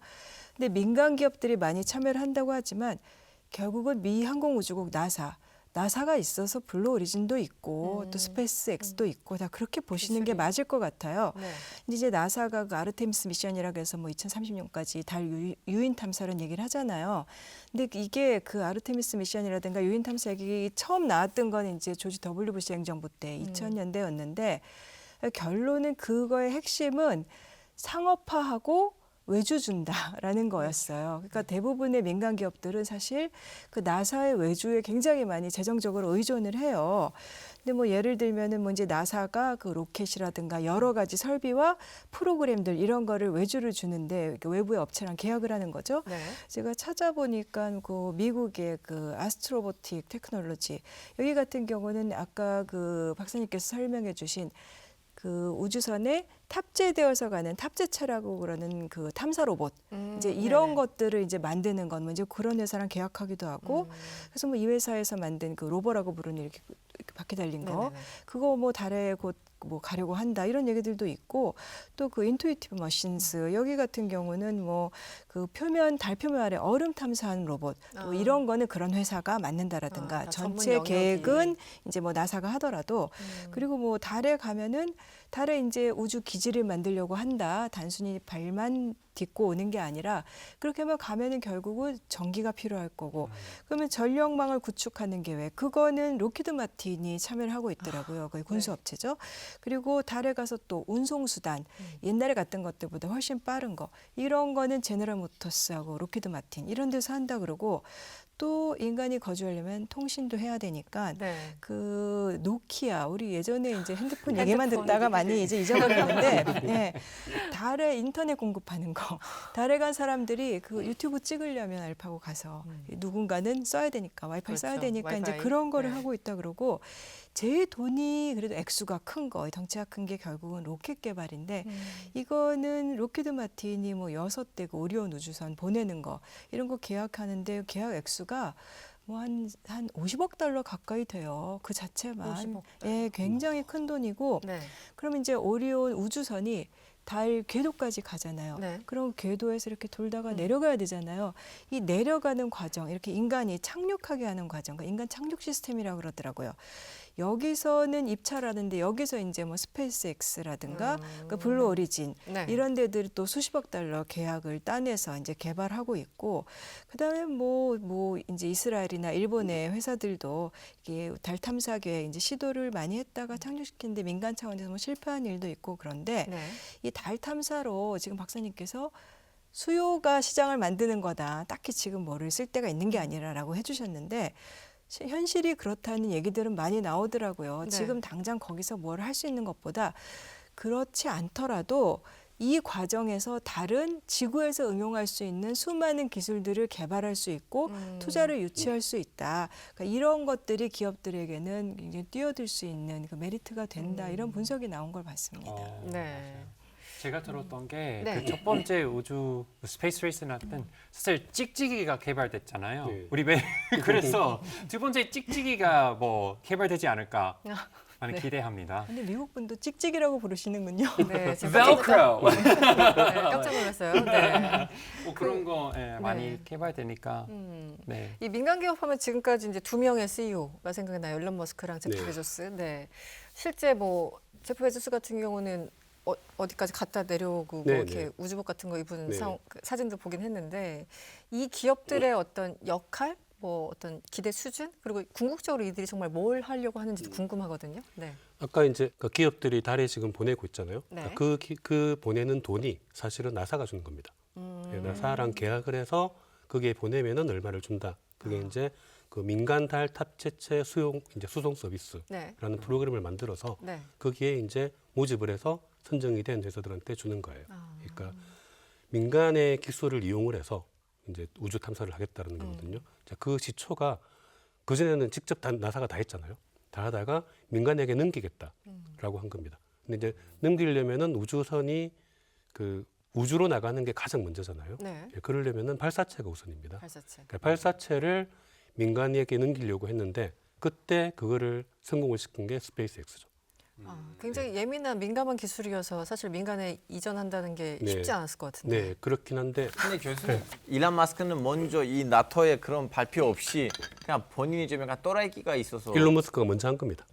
근데 민간 기업들이 많이 참여를 한다고 하지만 결국은 미 항공우주국 나사가 있어서 블루 오리진도 있고 또 스페이스 X도 있고 다 그렇게 보시는 게 기술이. 맞을 것 같아요. 네. 근데 이제 나사가 그 아르테미스 미션이라고 해서 뭐 2030년까지 달 유인 탐사를 얘기를 하잖아요. 근데 이게 그 아르테미스 미션이라든가 유인 탐사 얘기 처음 나왔던 건 이제 조지 W 부시 행정부 때 2000년대였는데 결론은 그거의 핵심은 상업화하고 외주 준다라는 거였어요. 그러니까 대부분의 민간 기업들은 사실 그 나사의 외주에 굉장히 많이 재정적으로 의존을 해요. 근데 뭐 예를 들면은 뭐 이제 나사가 그 로켓이라든가 여러 가지 설비와 프로그램들 이런 거를 외주를 주는데 이렇게 외부의 업체랑 계약을 하는 거죠. 네. 제가 찾아보니까 그 미국의 그 아스트로보틱 테크놀로지 여기 같은 경우는 아까 그 박사님께서 설명해 주신 그 우주선에 탑재되어서 가는 탑재체라고 그러는 그 탐사 로봇 이제 이런 네네. 것들을 이제 만드는 건 이제 그런 회사랑 계약하기도 하고 그래서 뭐 이 회사에서 만든 그 로버라고 부르는 이렇게 바퀴 달린 거 네네네. 그거 뭐 달에 곧 뭐 가려고 한다 이런 얘기들도 있고 또 그 인투이티브 머신스 여기 같은 경우는 뭐 그 달 표면 아래 얼음 탐사하는 로봇 또 이런 거는 그런 회사가 만든다라든가 다 전문 전체 영역이. 계획은 이제 뭐 나사가 하더라도 그리고 뭐 달에 가면은 달에 이제 우주 기지를 만들려고 한다. 단순히 발만 딛고 오는 게 아니라 그렇게 하면 가면은 결국은 전기가 필요할 거고 그러면 전력망을 구축하는 계획 그거는 로키드 마틴이 참여를 하고 있더라고요. 거의 군수업체죠. 그리고 달에 가서 또 운송수단 옛날에 갔던 것들보다 훨씬 빠른 거 이런 거는 제너럴 모터스하고 로키드 마틴 이런 데서 한다 그러고 또 인간이 거주하려면 통신도 해야 되니까 네. 그 노키아 우리 예전에 이제 핸드폰 핸드폰 얘기만 듣다가 얘기. 많이 이제 잊어버렸는데 네. 달에 인터넷 공급하는 거 달에 간 사람들이 그 유튜브 찍으려면 알파고 가서 누군가는 써야 되니까 와이파이 써야 그렇죠. 되니까 이제 와이파이. 그런 거를 네. 하고 있다 그러고 제일 돈이 그래도 액수가 큰 거 덩치가 큰 게 결국은 로켓 개발인데 이거는 로키드 마틴이 뭐 6대 그 오리온 우주선 보내는 거 이런 거 계약하는데 계약 액수가 뭐 한 50억 달러 가까이 돼요. 그 자체만. 50억 예, 굉장히 큰 돈이고 네. 그럼 이제 오리온 우주선이 달 궤도까지 가잖아요. 네. 그럼 궤도에서 이렇게 돌다가 내려가야 되잖아요. 이 내려가는 과정, 이렇게 인간이 착륙하게 하는 과정, 그러니까 인간 착륙 시스템이라고 그러더라고요. 여기서는 입찰하는데 여기서 이제 뭐 스페이스 X라든가 그 블루 오리진 네. 이런 데들이 또 수십억 달러 계약을 따내서 이제 개발하고 있고 그다음에 뭐 이제 이스라엘이나 일본의 회사들도 이게 달 탐사 계획 이제 시도를 많이 했다가 착륙시키는데 민간 차원에서 뭐 실패한 일도 있고 그런데 네. 이 달 탐사로 지금 박사님께서 수요가 시장을 만드는 거다. 딱히 지금 뭐를 쓸 데가 있는 게 아니라라고 해주셨는데 현실이 그렇다는 얘기들은 많이 나오더라고요. 네. 지금 당장 거기서 뭘 할 수 있는 것보다 그렇지 않더라도 이 과정에서 다른 지구에서 응용할 수 있는 수많은 기술들을 개발할 수 있고 투자를 유치할 수 있다. 그러니까 이런 것들이 기업들에게는 굉장히 뛰어들 수 있는 그 메리트가 된다. 이런 분석이 나온 걸 봤습니다. 네. 제가 들었던 게 네. 그 첫 번째 우주 스페이스 레이스 날 땐 사실 찍찍이가 개발됐잖아요. 네. 우리 왜 그래서 두 번째 찍찍이가 뭐 개발되지 않을까 많이 네. 기대합니다. 근데 미국 분도 찍찍이라고 부르시는군요. 네. 지금 벨크로 네, 깜짝 놀랐어요. 네. 뭐 그런 거 많이 개발되니까 네. 이 민간 기업 하면 지금까지 이제 2명의 CEO가 생각이 나요. 일론 머스크랑 제프 네. 베조스. 네. 실제 뭐 제프 베조스 같은 경우는 어디까지 갔다 내려오고 뭐 네, 이렇게 네. 우주복 같은 거 입은 네. 그 사진도 보긴 했는데 이 기업들의 어떤 역할, 뭐 어떤 기대 수준 그리고 궁극적으로 이들이 정말 뭘 하려고 하는지도 궁금하거든요. 네. 아까 이제 그 기업들이 달에 지금 보내고 있잖아요. 네. 그 보내는 돈이 사실은 나사가 주는 겁니다. 예, 나사랑 계약을 해서 그게 보내면은 얼마를 준다. 그게 이제 그 민간 달 탑재체 수송 서비스라는 네. 프로그램을 만들어서 네. 거기에 이제 모집을 해서 선정이 된 회사들한테 주는 거예요. 아. 그러니까 민간의 기술을 이용을 해서 이제 우주 탐사를 하겠다는 거거든요. 자, 그 시초가 그전에는 직접 나사가 다 했잖아요. 다 하다가 민간에게 넘기겠다라고 한 겁니다. 근데 이제 넘기려면은 우주선이 그 우주로 나가는 게 가장 먼저잖아요. 네. 예, 그러려면은 발사체가 우선입니다. 발사체. 그러니까 발사체를 민간에게 넘기려고 했는데 그때 그거를 성공을 시킨 게 스페이스X죠. 굉장히 예민한 민감한 기술이어서 사실 민간에 이전한다는 게 네. 쉽지 않았을 것 같은데. 네, 그렇긴 한데 근데 교수님, 일론 마스크는 먼저 이 나토의 그런 발표 없이 그냥 본인이 좀 약간 또라이기가 있어서 일론 머스크가 먼저 한 겁니다.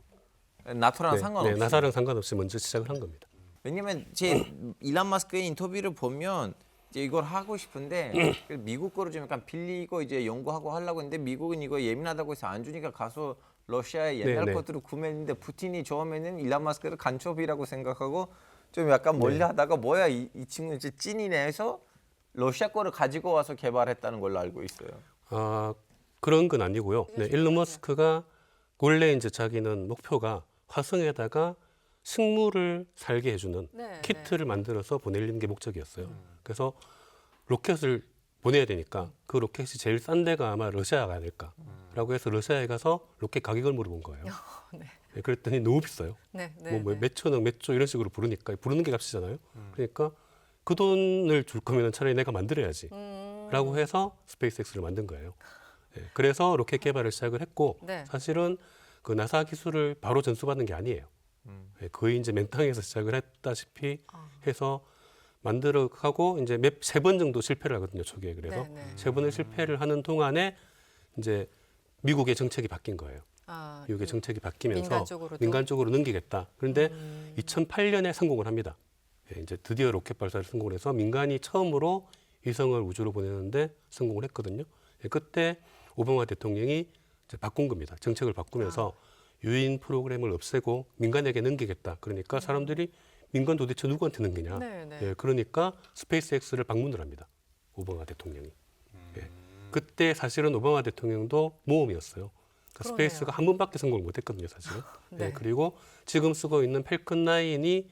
나토랑 상관없이. 나사랑 상관없이 먼저 시작을 한 겁니다. 왜냐면 제 일론 마스크의 인터뷰를 보면 이제 이걸 하고 싶은데 미국 거를 좀 약간 빌리고 이제 연구하고 하려고 했는데 미국은 이거 예민하다고 해서 안 주니까 가서 러시아의 옛날 네. 것들을 구매했는데 푸틴이 처음에는 일론 마스크를 간첩이라고 생각하고 좀 약간 멀리하다가 뭐야 이 친구는 이제 찐이네 해서 러시아 거를 가지고 와서 개발했다는 걸로 알고 있어요. 아, 그런 건 아니고요. 네, 일론 머스크가 원래 이제 자기는 목표가 화성에다가 식물을 살게 해주는 네, 키트를 만들어서 보내는 게 목적이었어요. 그래서 로켓을 보내야 되니까 그 로켓이 제일 싼 데가 아마 러시아가 아닐까라고 해서 러시아에 가서 로켓 가격을 물어본 거예요. 네. 네, 그랬더니 너무 비싸요. 네. 네. 뭐 네. 몇 천억, 몇 조 이런 식으로 부르니까 부르는 게 값이잖아요. 그러니까 그 돈을 줄 거면 차라리 내가 만들어야지. 라고 해서 스페이스X를 만든 거예요. 네, 그래서 로켓 개발을 시작을 했고 네. 사실은 그 나사 기술을 바로 전수받는 게 아니에요. 네, 거의 이제 맨땅에서 시작을 했다시피 해서 만들어가고 이제 세 번 정도 실패를 하거든요. 초기에. 그래서 네, 네. 세 번을 실패를 하는 동안에 이제 미국의 정책이 바뀐 거예요. 아, 미국의 정책이 바뀌면서 민간 쪽으로도? 넘기겠다. 그런데 2008년에 성공을 합니다. 예, 이제 드디어 로켓 발사를 성공을 해서 민간이 처음으로 위성을 우주로 보내는데 성공을 했거든요. 예, 그때 오바마 대통령이 이제 바꾼 겁니다. 정책을 바꾸면서 유인 프로그램을 없애고 민간에게 넘기겠다. 그러니까 사람들이 민간 도대체 누구한테 넘기냐. 네, 네. 예, 그러니까 스페이스X를 방문을 합니다. 오바마 대통령이. 예, 그때 사실은 오바마 대통령도 모험이었어요. 그러니까 그러네요. 스페이스가 한 번밖에 성공을 못했거든요, 사실은. 네. 네, 그리고 지금 쓰고 있는 팰컨 9이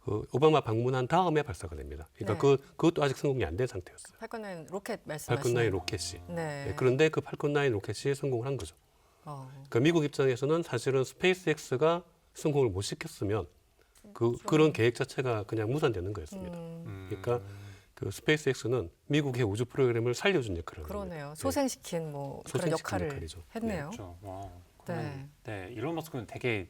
그 오바마 방문한 다음에 발사가 됩니다. 그러니까 네. 그것도 아직 성공이 안 된 상태였어요. 팔컨9 로켓 팰컨 9 말씀하시는 로켓이. 네. 네, 그런데 그 팰컨 9 로켓이 성공을 한 거죠. 그러니까 미국 입장에서는 사실은 스페이스X가 성공을 못 시켰으면 그런 계획 자체가 그냥 무산되는 거였습니다. 그러니까 그 스페이스X는 미국의 우주 프로그램을 살려준 역할을 합니다. 그러네요. 소생시킨 뭐 그런 소생시킨 역할을 역할이죠. 했네요. 그렇죠. 와, 네. 그러면, 네. 일론 머스크는 되게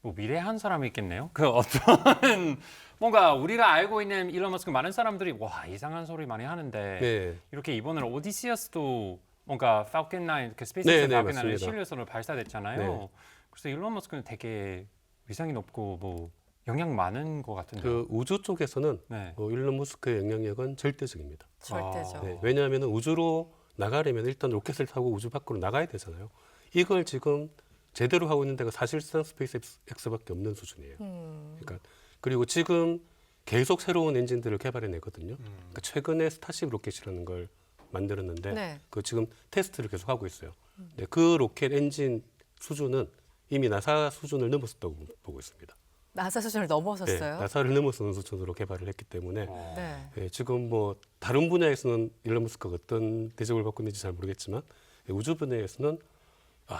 뭐 미래한 사람이 있겠네요. 그 어떤 뭔가 우리가 알고 있는 일론 머스크 많은 사람들이 와 이상한 소리 많이 하는데 네. 이렇게 이번에 오디시어스도 뭔가 팔컨 9, 그 스페이스 네, 네, 팔컨 9이 맞습니다. 시리우스로 발사됐잖아요. 네. 그래서 일론 머스크는 되게 위상이 높고 뭐 영향 많은 것 같은데. 그 우주 쪽에서는 네. 일론 머스크의 영향력은 절대적입니다. 절대죠. 네, 왜냐하면 우주로 나가려면 일단 로켓을 타고 우주 밖으로 나가야 되잖아요. 이걸 지금 제대로 하고 있는 데가 사실상 스페이스X밖에 없는 수준이에요. 그러니까 그리고 지금 계속 새로운 엔진들을 개발해내거든요. 그러니까 최근에 스타쉽 로켓이라는 걸 만들었는데 네. 그 지금 테스트를 계속 하고 있어요. 근데 그 로켓 엔진 수준은 이미 나사 수준을 넘었다고 보고 있습니다. 나사 수준을 네, 넘어섰어요. 나사를 넘어서는 수준으로 개발을 했기 때문에 네. 예, 지금 뭐 다른 분야에서는 일론 머스크가 어떤 대접을 받고 있는지 잘 모르겠지만 우주 분야에서는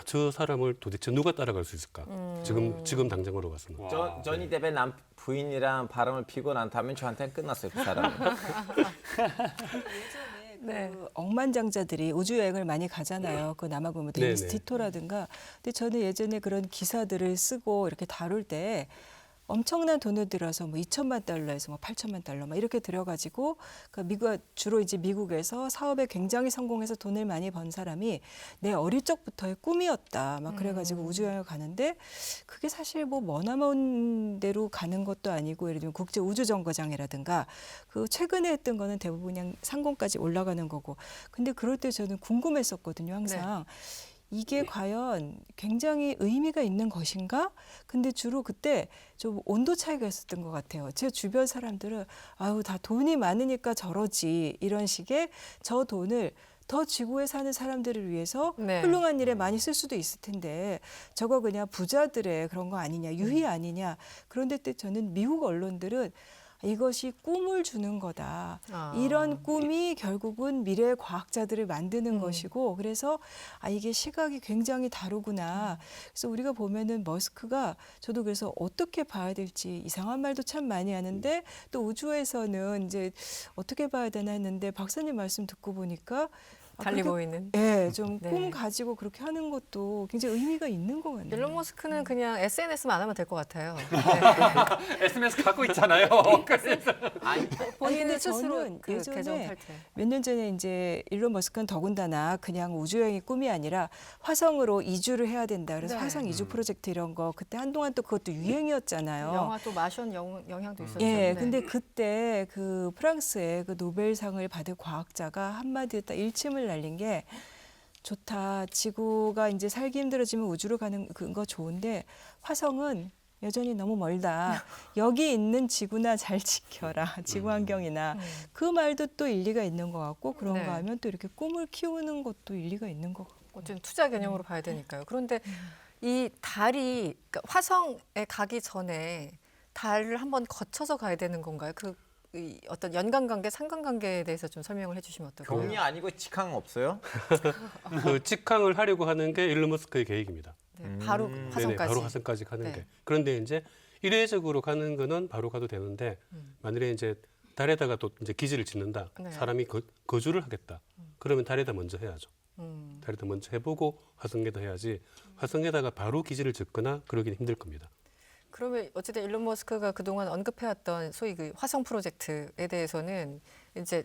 저 사람을 도대체 누가 따라갈 수 있을까? 지금 당장으로 봐서는. 저니 데베 남 부인이랑 바람을 피고 난 다음에 저한테는 끝났어요, 그 사람은. 네. 그 억만장자들이 우주 여행을 많이 가잖아요. 그 남아 보면 네네. 데니스 티토라든가. 근데 저는 예전에 그런 기사들을 쓰고 이렇게 다룰 때 엄청난 돈을 들여서 뭐 2천만 달러에서 뭐 8천만 달러 막 이렇게 들여가지고 그 주로 이제 미국에서 사업에 굉장히 성공해서 돈을 많이 번 사람이 내 어릴 적부터의 꿈이었다. 막 그래가지고 우주여행을 가는데 그게 사실 뭐 머나먼 데로 가는 것도 아니고 예를 들면 국제 우주정거장이라든가 그 최근에 했던 거는 대부분 그냥 상공까지 올라가는 거고. 근데 그럴 때 저는 궁금했었거든요. 항상. 이게 과연 굉장히 의미가 있는 것인가? 근데 주로 그때 좀 온도 차이가 있었던 것 같아요. 제 주변 사람들은 아유 다 돈이 많으니까 저러지 이런 식의 저 돈을 더 지구에 사는 사람들을 위해서 네. 훌륭한 일에 많이 쓸 수도 있을 텐데 저거 그냥 부자들의 그런 거 아니냐, 유희 아니냐. 그런데 또 저는 미국 언론들은 이것이 꿈을 주는 거다. 아. 이런 꿈이 결국은 미래의 과학자들을 만드는 것이고 그래서 이게 시각이 굉장히 다르구나. 그래서 우리가 보면은 머스크가 저도 그래서 어떻게 봐야 될지 이상한 말도 참 많이 하는데 또 우주에서는 이제 어떻게 봐야 되나 했는데 박사님 말씀 듣고 보니까 달리 그렇게 보이는. 예, 좀 네. 꿈 가지고 그렇게 하는 것도 굉장히 의미가 있는 것 같네요. 일론 머스크는 그냥 SNS만 안 하면 될 것 같아요. SMS 갖고 있잖아요. 그래서 본인은 근데 스스로 저는 그 예전에 계정 탈퇴. 몇 년 전에 이제 일론 머스크는 더군다나 그냥 우주여행이 꿈이 아니라 화성으로 이주를 해야 된다. 그래서 네. 화성 이주 프로젝트 이런 거 그때 한동안 또 그것도 유행이었잖아요. 영화 또 마션 영향도 있었죠. 네. 예, 근데 그때 그 프랑스의 그 노벨상을 받은 과학자가 한마디에 딱 일침을 날린 게 좋다. 지구가 이제 살기 힘들어지면 우주로 가는 거 좋은데 화성은 여전히 너무 멀다. 여기 있는 지구나 잘 지켜라. 지구 환경이나. 그 말도 또 일리가 있는 것 같고 그런가 네. 하면 또 이렇게 꿈을 키우는 것도 일리가 있는 것 같고. 어쨌든 투자 개념으로 봐야 되니까요. 그런데 이 달이 그러니까 화성에 가기 전에 달을 한번 거쳐서 가야 되는 건가요? 이 어떤 연관관계, 상관관계에 대해서 좀 설명을 해주시면 어떨까요? 경이 아니고 직항 없어요? 그 직항을 하려고 하는 게 일론 머스크의 계획입니다. 네, 바로 네네, 화성까지. 바로 화성까지 가는 네. 게. 그런데 이제 이례적으로 가는 거는 바로 가도 되는데 만일에 이제 달에다가 또 이제 기지를 짓는다. 네. 사람이 거주를 하겠다. 그러면 달에다 먼저 해야죠. 달에다 먼저 해보고 화성에다 해야지. 화성에다가 바로 기지를 짓거나 그러기는 힘들 겁니다. 그러면 어쨌든 일론 머스크가 그동안 언급해왔던 소위 그 화성 프로젝트에 대해서는 이제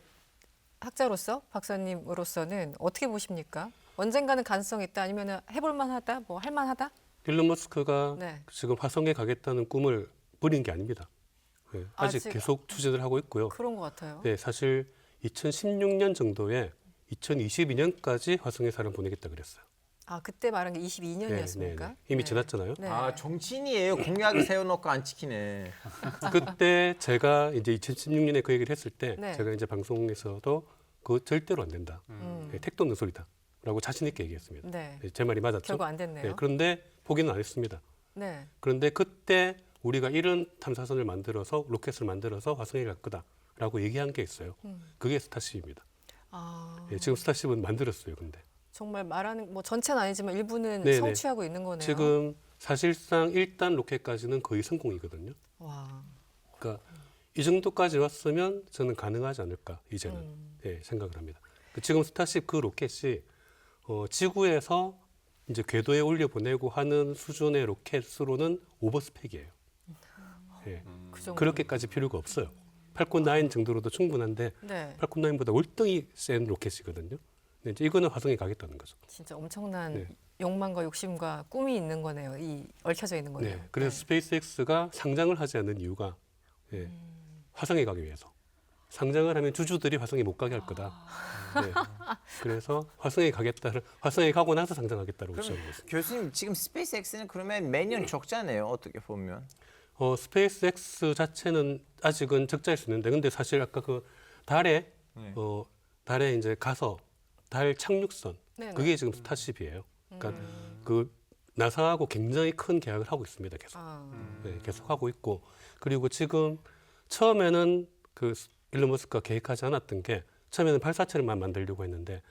학자로서 박사님으로서는 어떻게 보십니까? 언젠가는 가능성이 있다 아니면 해볼 만하다? 뭐 할 만하다? 일론 머스크가 네. 지금 화성에 가겠다는 꿈을 버린 게 아닙니다. 네, 아직 아직- 계속 추진을 하고 있고요. 그런 것 같아요. 네, 사실 2016년 정도에 2022년까지 화성에 사람 보내겠다 그랬어요. 아 그때 말한 게 22년이었습니까? 네, 네. 이미 지났잖아요. 네. 아 정치인이에요. 공약을 세워놓고 안 지키네. 그때 제가 이제 2016년에 그 얘기를 했을 때 네. 제가 이제 방송에서도 그거 절대로 안 된다. 네, 택도 없는 소리다라고 자신 있게 얘기했습니다. 네. 네, 제 말이 맞았죠. 결국 안 됐네요. 네, 그런데 포기는 안 했습니다. 네. 그런데 그때 우리가 이런 탐사선을 만들어서 로켓을 만들어서 화성에 갈 거다라고 얘기한 게 있어요. 그게 스타쉽입니다. 아 네, 지금 스타쉽은 만들었어요. 근데 정말 말하는 뭐 전체는 아니지만 일부는 네, 네. 성취하고 있는 거네요. 지금 사실상 1단 로켓까지는 거의 성공이거든요. 와. 그러니까 이 정도까지 왔으면 저는 가능하지 않을까 이제는 네, 생각을 합니다. 지금 스타쉽 그 로켓이 지구에서 이제 궤도에 올려 보내고 하는 수준의 로켓으로는 오버스펙이에요. 네. 그 정도. 그렇게까지 필요가 없어요. 팔콘 9 정도로도 충분한데 네. 팔콘 9보다 월등히 센 로켓이거든요. 근데 이제 이거는 화성에 가겠다는 거죠. 진짜 엄청난 네. 욕망과 욕심과 꿈이 있는 거네요. 이 얽혀져 있는 거네요. 네. 그래서 스페이스X가 상장을 하지 않는 이유가 예, 화성에 가기 위해서. 상장을 하면 주주들이 화성에 못 가게 할 거다. 네. 그래서 화성에 가겠다를 화성에 가고 나서 상장하겠다고 주장하고 있습니다. 교수님 지금 스페이스X는 그러면 매년 적자네요. 어떻게 보면. 스페이스X 자체는 아직은 적자일 수 있는데, 근데 사실 아까 그 달에 달에 이제 가서 달 착륙선 네네. 그게 지금 스타쉽이에요. 그러니까 그 나사하고 굉장히 큰 계약을 하고 있습니다. 계속. 아, 네, 계속 하고 있고, 그리고 지금 처음에는 그 일론 머스크가 계획하지 않았던 게 처음에는 발사체를만 만들려고 했는데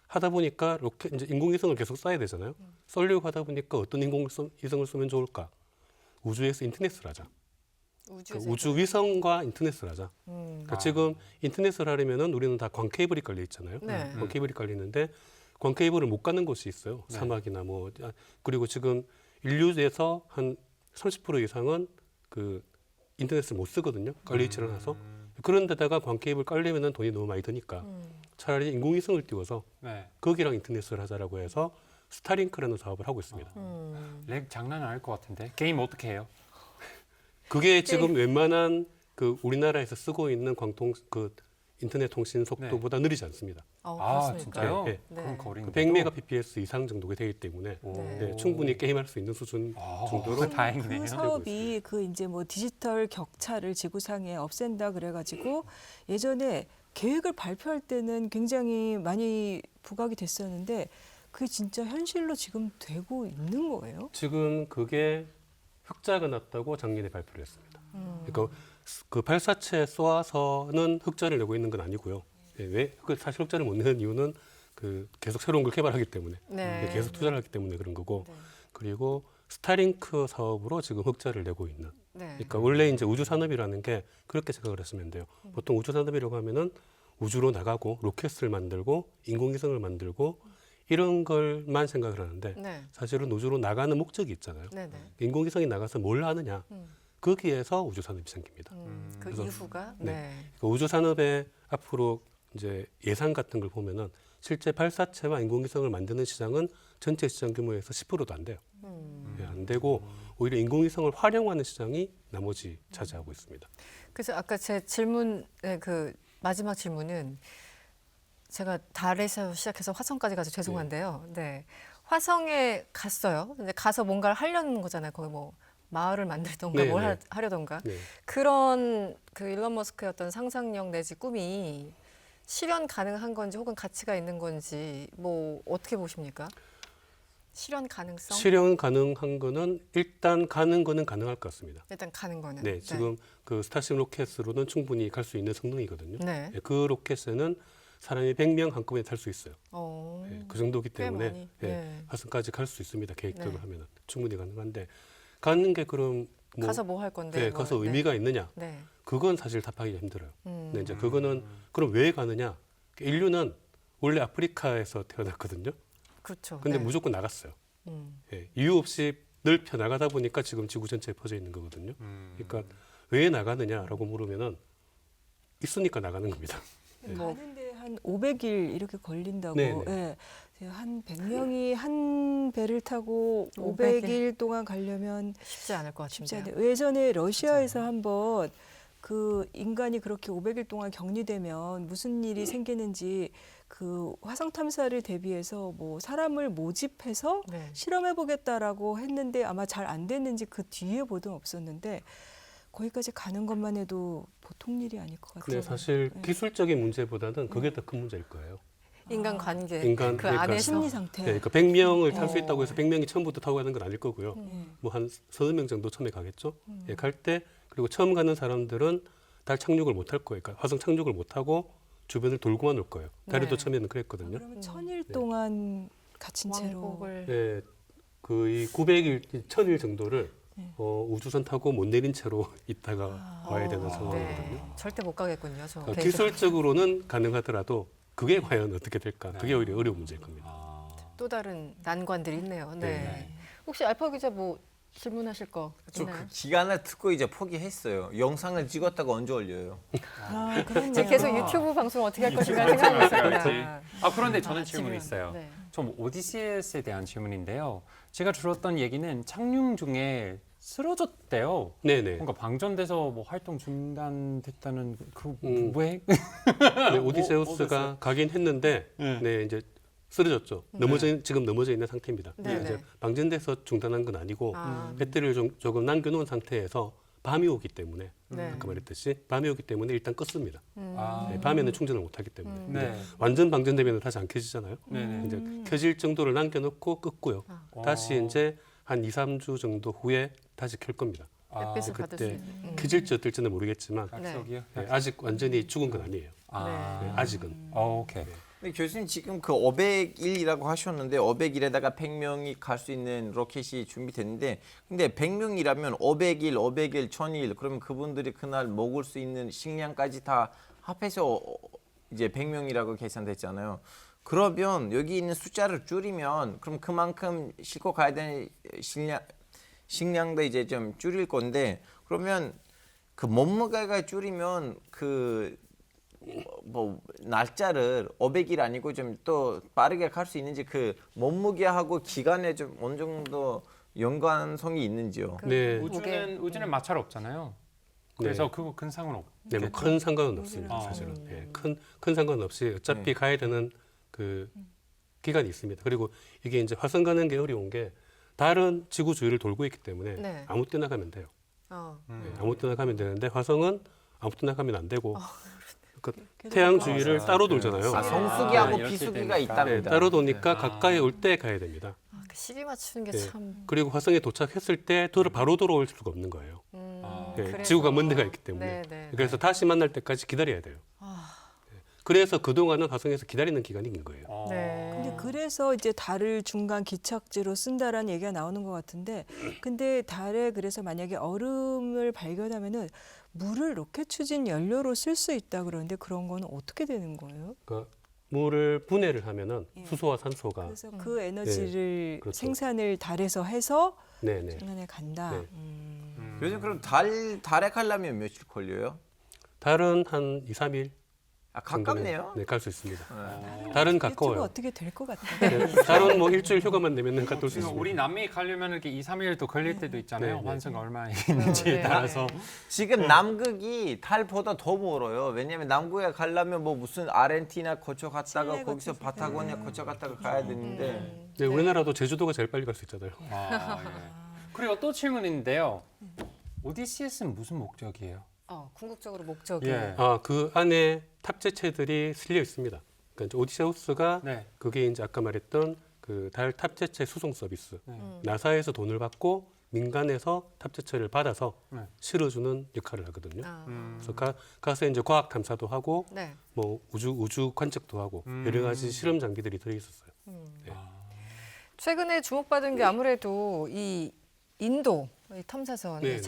하다 보니까 로켓 이제 인공위성을 계속 쏴야 되잖아요. 쏘려고 하다 보니까 어떤 인공위성을 쏘면 좋을까? 우주에서 인터넷을 하자. 우주에서 우주 위성과 인터넷을 하자. 그러니까 지금 인터넷을 하려면은 우리는 다 광 케이블이 깔려 있잖아요. 네. 광 케이블이 깔리는데 광 케이블을 못 가는 곳이 있어요. 사막이나 뭐 그리고 지금 인류에서 한 30% 이상은 그 인터넷을 못 쓰거든요. 깔려 있지 않아서. 그런 데다가 광 케이블 깔려면은 돈이 너무 많이 드니까 차라리 인공위성을 띄워서 네. 거기랑 인터넷을 하자라고 해서 스타링크라는 사업을 하고 있습니다. 렉 장난 아닐 것 같은데 게임 어떻게 해요? 그게 지금 웬만한 그 우리나라에서 쓰고 있는 그 인터넷 통신 속도보다 느리지 않습니다. 아 그렇습니까? 진짜요? 네, 네. 그럼 거리는 100mbps 이상 정도가 되기 때문에 네, 충분히 게임할 수 있는 수준 정도로 다행이네요. 그 사업이 그 이제 뭐 디지털 격차를 지구상에 없앤다 그래가지고 예전에 계획을 발표할 때는 굉장히 많이 부각이 됐었는데 그게 진짜 현실로 지금 되고 있는 거예요? 지금 그게 흑자가 났다고 작년에 발표를 했습니다. 그러니까 그 발사체 쏘아서는 흑자를 내고 있는 건 아니고요. 예, 왜? 사실 흑자를 못 내는 이유는 그 계속 새로운 걸 개발하기 때문에 네. 계속 투자를 하기 때문에 그런 거고 네. 그리고 스타링크 사업으로 지금 흑자를 내고 있는. 네. 그러니까 원래 이제 우주 산업이라는 게 그렇게 생각을 했으면 돼요. 보통 우주 산업이라고 하면은 우주로 나가고 로켓을 만들고 인공위성을 만들고 이런 걸만 생각을 하는데 네. 사실은 우주로 나가는 목적이 있잖아요. 네. 네. 인공위성이 나가서 뭘 하느냐 거기에서 우주 산업이 생깁니다. 그 그래서- 이후가 네. 네. 그 우주 산업의 앞으로 이제 예산 같은 걸 보면은 실제 발사체와 인공위성을 만드는 시장은 전체 시장 규모에서 10%도 안 돼요. 예, 안 되고 오히려 인공위성을 활용하는 시장이 나머지 차지하고 있습니다. 그래서 아까 제 질문의 그 마지막 질문은 제가 달에서 시작해서 화성까지 가서 죄송한데요. 네. 화성에 갔어요. 근데 가서 뭔가를 하려는 거잖아요. 거기 뭐 마을을 만들던가 네, 뭘 네. 하려던가. 네. 그런 그 일론 머스크의 어떤 상상력 내지 꿈이 실현 가능한 건지 혹은 가치가 있는 건지 뭐 어떻게 보십니까? 실현 가능성? 실현 가능한 거는 일단 가는 거는 가능할 것 같습니다. 일단 가는 거는. 네, 지금 그 스타쉽 로켓으로는 충분히 갈 수 있는 성능이거든요. 네. 예, 그 로켓에는 사람이 100명 한꺼번에 탈 수 있어요. 어. 예, 그 정도기 꽤 때문에 많이. 예, 네. 화성까지 갈 수 있습니다. 계획대로 네. 하면 충분히 가능한데 가는 게 그럼 뭐 가서 뭐 할 건데? 예, 뭐. 가서 네. 의미가 있느냐? 네. 그건 사실 답하기가 힘들어요. 음. 근데 이제 그거는 그럼 왜 가느냐? 인류는 원래 아프리카에서 태어났거든요. 그렇죠. 근데 네. 무조건 나갔어요. 음. 예, 이유 없이 넓혀 나가다 보니까 지금 지구 전체에 퍼져 있는 거거든요. 그러니까 왜 나가느냐라고 물으면은 있으니까 나가는 겁니다. 뭐. 가는데 한 500일 이렇게 걸린다고. 네네. 예. 한 100명이 한 배를 타고 500일 500일 동안 가려면 쉽지 않을 것 쉽지 같은데요. 않아요. 예전에 러시아에서 한번 그 인간이 그렇게 500일 동안 격리되면 무슨 일이 생기는지 그 화성 탐사를 대비해서 뭐 사람을 모집해서 네. 실험해 보겠다라고 했는데 아마 잘 안 됐는지 그 뒤에 보도 없었는데 거기까지 가는 것만 해도 보통 일이 아닐 것 같아요. 근데 사실 네. 기술적인 문제보다는 그게 더 큰 문제일 거예요. 인간 관계 인간, 그 그러니까 안에서 심리 상태. 네, 그러니까 100명을 탈 수 있다고 해서 100명이 처음부터 타고 가는 건 아닐 거고요. 음. 뭐 한 30명 정도 처음에 가겠죠. 예, 갈 때 그리고 처음 가는 사람들은 달 착륙을 못 할 거예요. 그러니까 화성 착륙을 못 하고 주변을 돌고만 올 거예요. 달에도 네. 처음에는 그랬거든요. 그러면 1000일 동안 갇힌 채로 왕복을 예, 그 900일, 1000일 정도를 네. 우주선 타고 못 내린 채로 있다가 와야 되는 상황이거든요. 네. 절대 못 가겠군요. 저 그러니까 계속. 기술적으로는 가능하더라도 그게 과연 어떻게 될까? 그게 오히려 어려운 문제일 겁니다. 또 다른 난관들이 있네요. 네. 네. 혹시 알파 기자 뭐 질문하실 거 저 있나요? 그 기간을 듣고 이제 포기했어요. 영상을 찍었다가 언제 올려요? 아, 그렇네요. 제가 계속 유튜브 방송 어떻게 할 것인가 생각하고 있었구나. 아 그런데 저는 질문 질문. 있어요. 네. 좀 오디시스에 대한 질문인데요. 제가 들었던 얘기는 착륙 중에 쓰러졌대요. 네네. 뭔가 방전돼서 뭐 활동 중단됐다는 그 음. 왜? 네, 오디세우스가 가긴 했는데 네, 이제 쓰러졌죠. 지금 넘어져 있는 상태입니다. 네, 이제 네. 방전돼서 중단한 건 아니고 아. 배터리를 조금 남겨놓은 상태에서 밤이 오기 때문에 네. 아까 말했듯이 밤이 오기 때문에 일단 껐습니다. 아, 네, 밤에는 충전을 못하기 때문에 근데 네. 완전 방전되면 다시 안 켜지잖아요. 네네. 이제 켜질 정도를 남겨놓고 끄고요. 아. 다시 이제 한 2, 3주 정도 후에 다시 켤 겁니다. 햇빛을 받을 수 그때 있는. 켜질지 어떨지는 모르겠지만 약속이요? 네, 아직 완전히 죽은 건 아니에요. 아, 네, 아직은. 오케이. 근데 교수님 지금 그 500일이라고 하셨는데 500일에다가 100명이 갈 수 있는 로켓이 준비됐는데 근데 100명이라면 500일, 500일, 1000일 그러면 그분들이 그날 먹을 수 있는 식량까지 다 합해서 이제 100명이라고 계산됐잖아요. 그러면 여기 있는 숫자를 줄이면 그럼 그만큼 싣고 가야 되는 식량도 이제 좀 줄일 건데 그러면 그 몸무게가 줄이면 그 뭐 날짜를 500일 아니고 좀 또 빠르게 갈 수 있는지 그 몸무게하고 기간에 좀 어느 정도 연관성이 있는지요. 네. 우주는 마찰 없잖아요. 그래서 그거 큰 상관 없. 네, 뭐 큰 상관은 없습니다. 아. 사실은 예, 큰 상관은 없이 어차피 가야 되는 그 기간이 있습니다. 그리고 이게 이제 화성 가는 게 어려운 게 달은 지구 주위를 돌고 있기 때문에 네. 아무 때나 가면 돼요. 어. 예, 아무 때나 가면 되는데 화성은 아무 때나 가면 안 되고 그 태양 주위를 따로 돌잖아요. 아, 성수기하고 이렇게 비수기가 되니까. 있답니다. 따로 도니까 가까이 올 때 가야 됩니다. 그 시기 맞추는 게 네. 참. 그리고 화성에 도착했을 때 바로 돌아올 수가 없는 거예요. 예, 그래서- 지구가 먼 데가 있기 때문에. 네. 그래서 다시 만날 때까지 기다려야 돼요. 예, 그래서 그동안은 화성에서 기다리는 기간이 긴 거예요. 네. 근데 그래서 이제 달을 중간 기착지로 쓴다라는 얘기가 나오는 것 같은데, 근데 달에 그래서 만약에 얼음을 발견하면은 물을 로켓 추진 연료로 쓸 수 있다 그러는데 그런 거는 어떻게 되는 거예요? 그러니까 물을 분해를 하면은 예. 수소와 산소가 그래서 그 에너지를 그렇죠. 생산을 달에서 해서 네네. 중간에 간다. 네. 요즘 그럼 달에 가려면 며칠 걸려요? 달은 한 2, 3일 아, 가깝네요. 네, 갈 수 있습니다. 달은 유튜브 가까워요. 어떻게 될 것 같아요. 네, 달은 뭐 일주일 휴가만 내면 갔다 올 수 지금 있습니다. 우리 남미 가려면 이렇게 2, 3일도 걸릴 때도 있잖아요. 네, 네. 환승 얼마나 있는지에 네. 따라서. 지금 남극이 달보다 더 멀어요. 왜냐면 남극에 가려면 뭐 무슨 아르헨티나 거쳐 갔다가 칠레 거기서 거쳐서. 파타고니아 거쳐 갔다가 가야 되는데 네, 우리나라도 제주도가 제일 빨리 갈 수 있잖아요. 아, 예. 그리고 또 질문인데요. 오디시스는 무슨 목적이에요? 궁극적으로 목적이. 예. 그 안에 탑재체들이 실려 있습니다. 그러니까 이제 오디세우스가 네. 그게 이제 아까 말했던 그 달 탑재체 수송 서비스. 나사에서 돈을 받고 민간에서 탑재체를 받아서 네. 실어주는 역할을 하거든요. 아, 그래서 가서 이제 과학 탐사도 하고 네. 뭐 우주 관측도 하고 여러 가지 실험 장비들이 들어 있었어요. 최근에 주목받은 게 아무래도 이 인도 이 탐사선 네,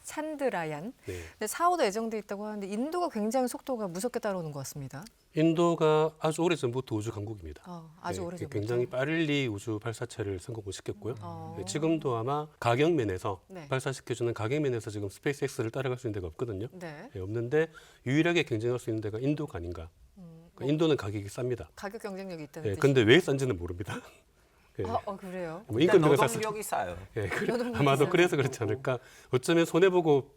찬드라얀. 네. 근데 4호도 예정돼 있다고 하는데 인도가 굉장히 속도가 무섭게 따라오는 것 같습니다. 인도가 아주 오래 전부터 우주 강국입니다. 아주 네, 오래전부터. 굉장히 빨리 우주 발사체를 성공을 시켰고요. 어. 네, 지금도 아마 가격면에서 네. 발사시켜주는 가격면에서 지금 스페이스X를 따라갈 수 있는 데가 없거든요. 네. 네, 없는데 유일하게 경쟁할 수 있는 데가 인도가 아닌가. 그러니까 인도는 가격이 쌉니다. 가격 경쟁력이 있다는 네, 뜻이. 근데 왜 싼지는 모릅니다. 네, 그래요. 뭐 일단 인건비가 싸서 노동력이 싸요. 예, 노동력이 아마도 싸서 그래서 그렇지 않을까. 어쩌면 손해 보고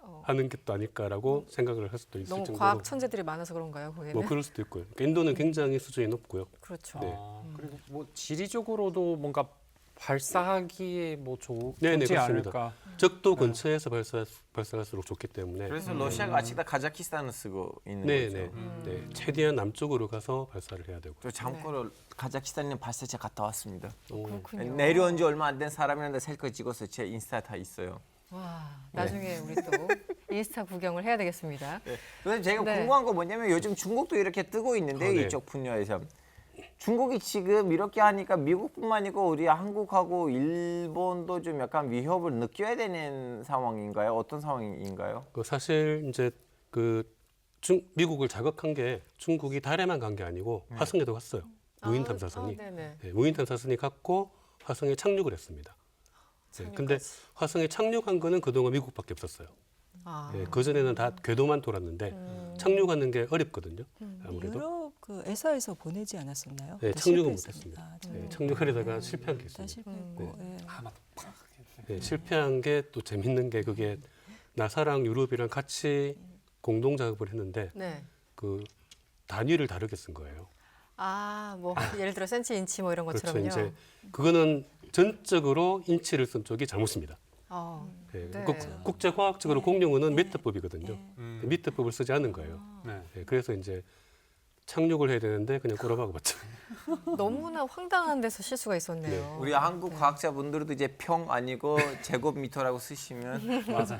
어. 하는 게 또 아닐까라고 생각을 할 수도 있을 너무 정도로. 과학 천재들이 많아서 그런가요, 거기는? 뭐 그럴 수도 있고요. 그러니까 인도는 굉장히 수준이 높고요. 그렇죠. 네. 그리고 뭐 지리적으로도 뭔가 발사하기에 뭐 네네, 좋지 그렇습니다. 않을까. 적도 근처에서 발사할수록 좋기 때문에 그래서 러시아가 아직도 카자키스탄을 쓰고 있는 네네. 거죠. 네, 최대한 남쪽으로 가서 발사를 해야 되고. 저 참고로 카자키스탄에 발사체 갔다 왔습니다. 그렇군요. 내려온 지 얼마 안 된 사람이란데 셀카 찍어서 제 인스타 다 있어요. 와, 나중에 우리 또 인스타 구경을 해야 되겠습니다. 그래서 제가 네. 궁금한 거 뭐냐면 요즘 중국도 이렇게 뜨고 있는데 네. 이쪽 분야에서 중국이 지금 이렇게 하니까 미국뿐만 아니고 우리 한국하고 일본도 좀 약간 위협을 느껴야 되는 상황인가요? 어떤 상황인가요? 그 사실 이제 미국을 자극한 게 중국이 달에만 간 게 아니고 화성에도 갔어요. 무인 탐사선이. 네네. 네, 무인 탐사선이 갔고 화성에 착륙을 했습니다. 네, 근데 화성에 착륙한 거는 그동안 미국밖에 없었어요. 네, 그 전에는 다 궤도만 돌았는데 착륙하는 게 어렵거든요. 아무래도. 유럽 그 에사에서 보내지 않았었나요? 네, 다 착륙은 실패했습니다. 못했습니다. 네, 착륙하려다가 실패한 게 다 있습니다. 실패했고. 예. 네, 실패한 게 또 재밌는 게 그게 나사랑 유럽이랑 같이 공동 작업을 했는데 네. 그 단위를 다르게 쓴 거예요. 뭐 예를 들어 센치, 인치 뭐 이런 그렇죠. 것처럼요. 이제 그거는 전적으로 인치를 쓴 쪽이 잘못입니다. 네, 네. 국제과학적으로 공용어는 미터법이거든요. 미터법을 쓰지 않은 거예요. 네. 네, 그래서 이제 착륙을 해야 되는데 그냥 꼬라박아 봤죠. 너무나 황당한 데서 실수가 있었네요. 우리 한국 과학자분들도 이제 평 아니고 제곱미터라고 쓰시면 맞아.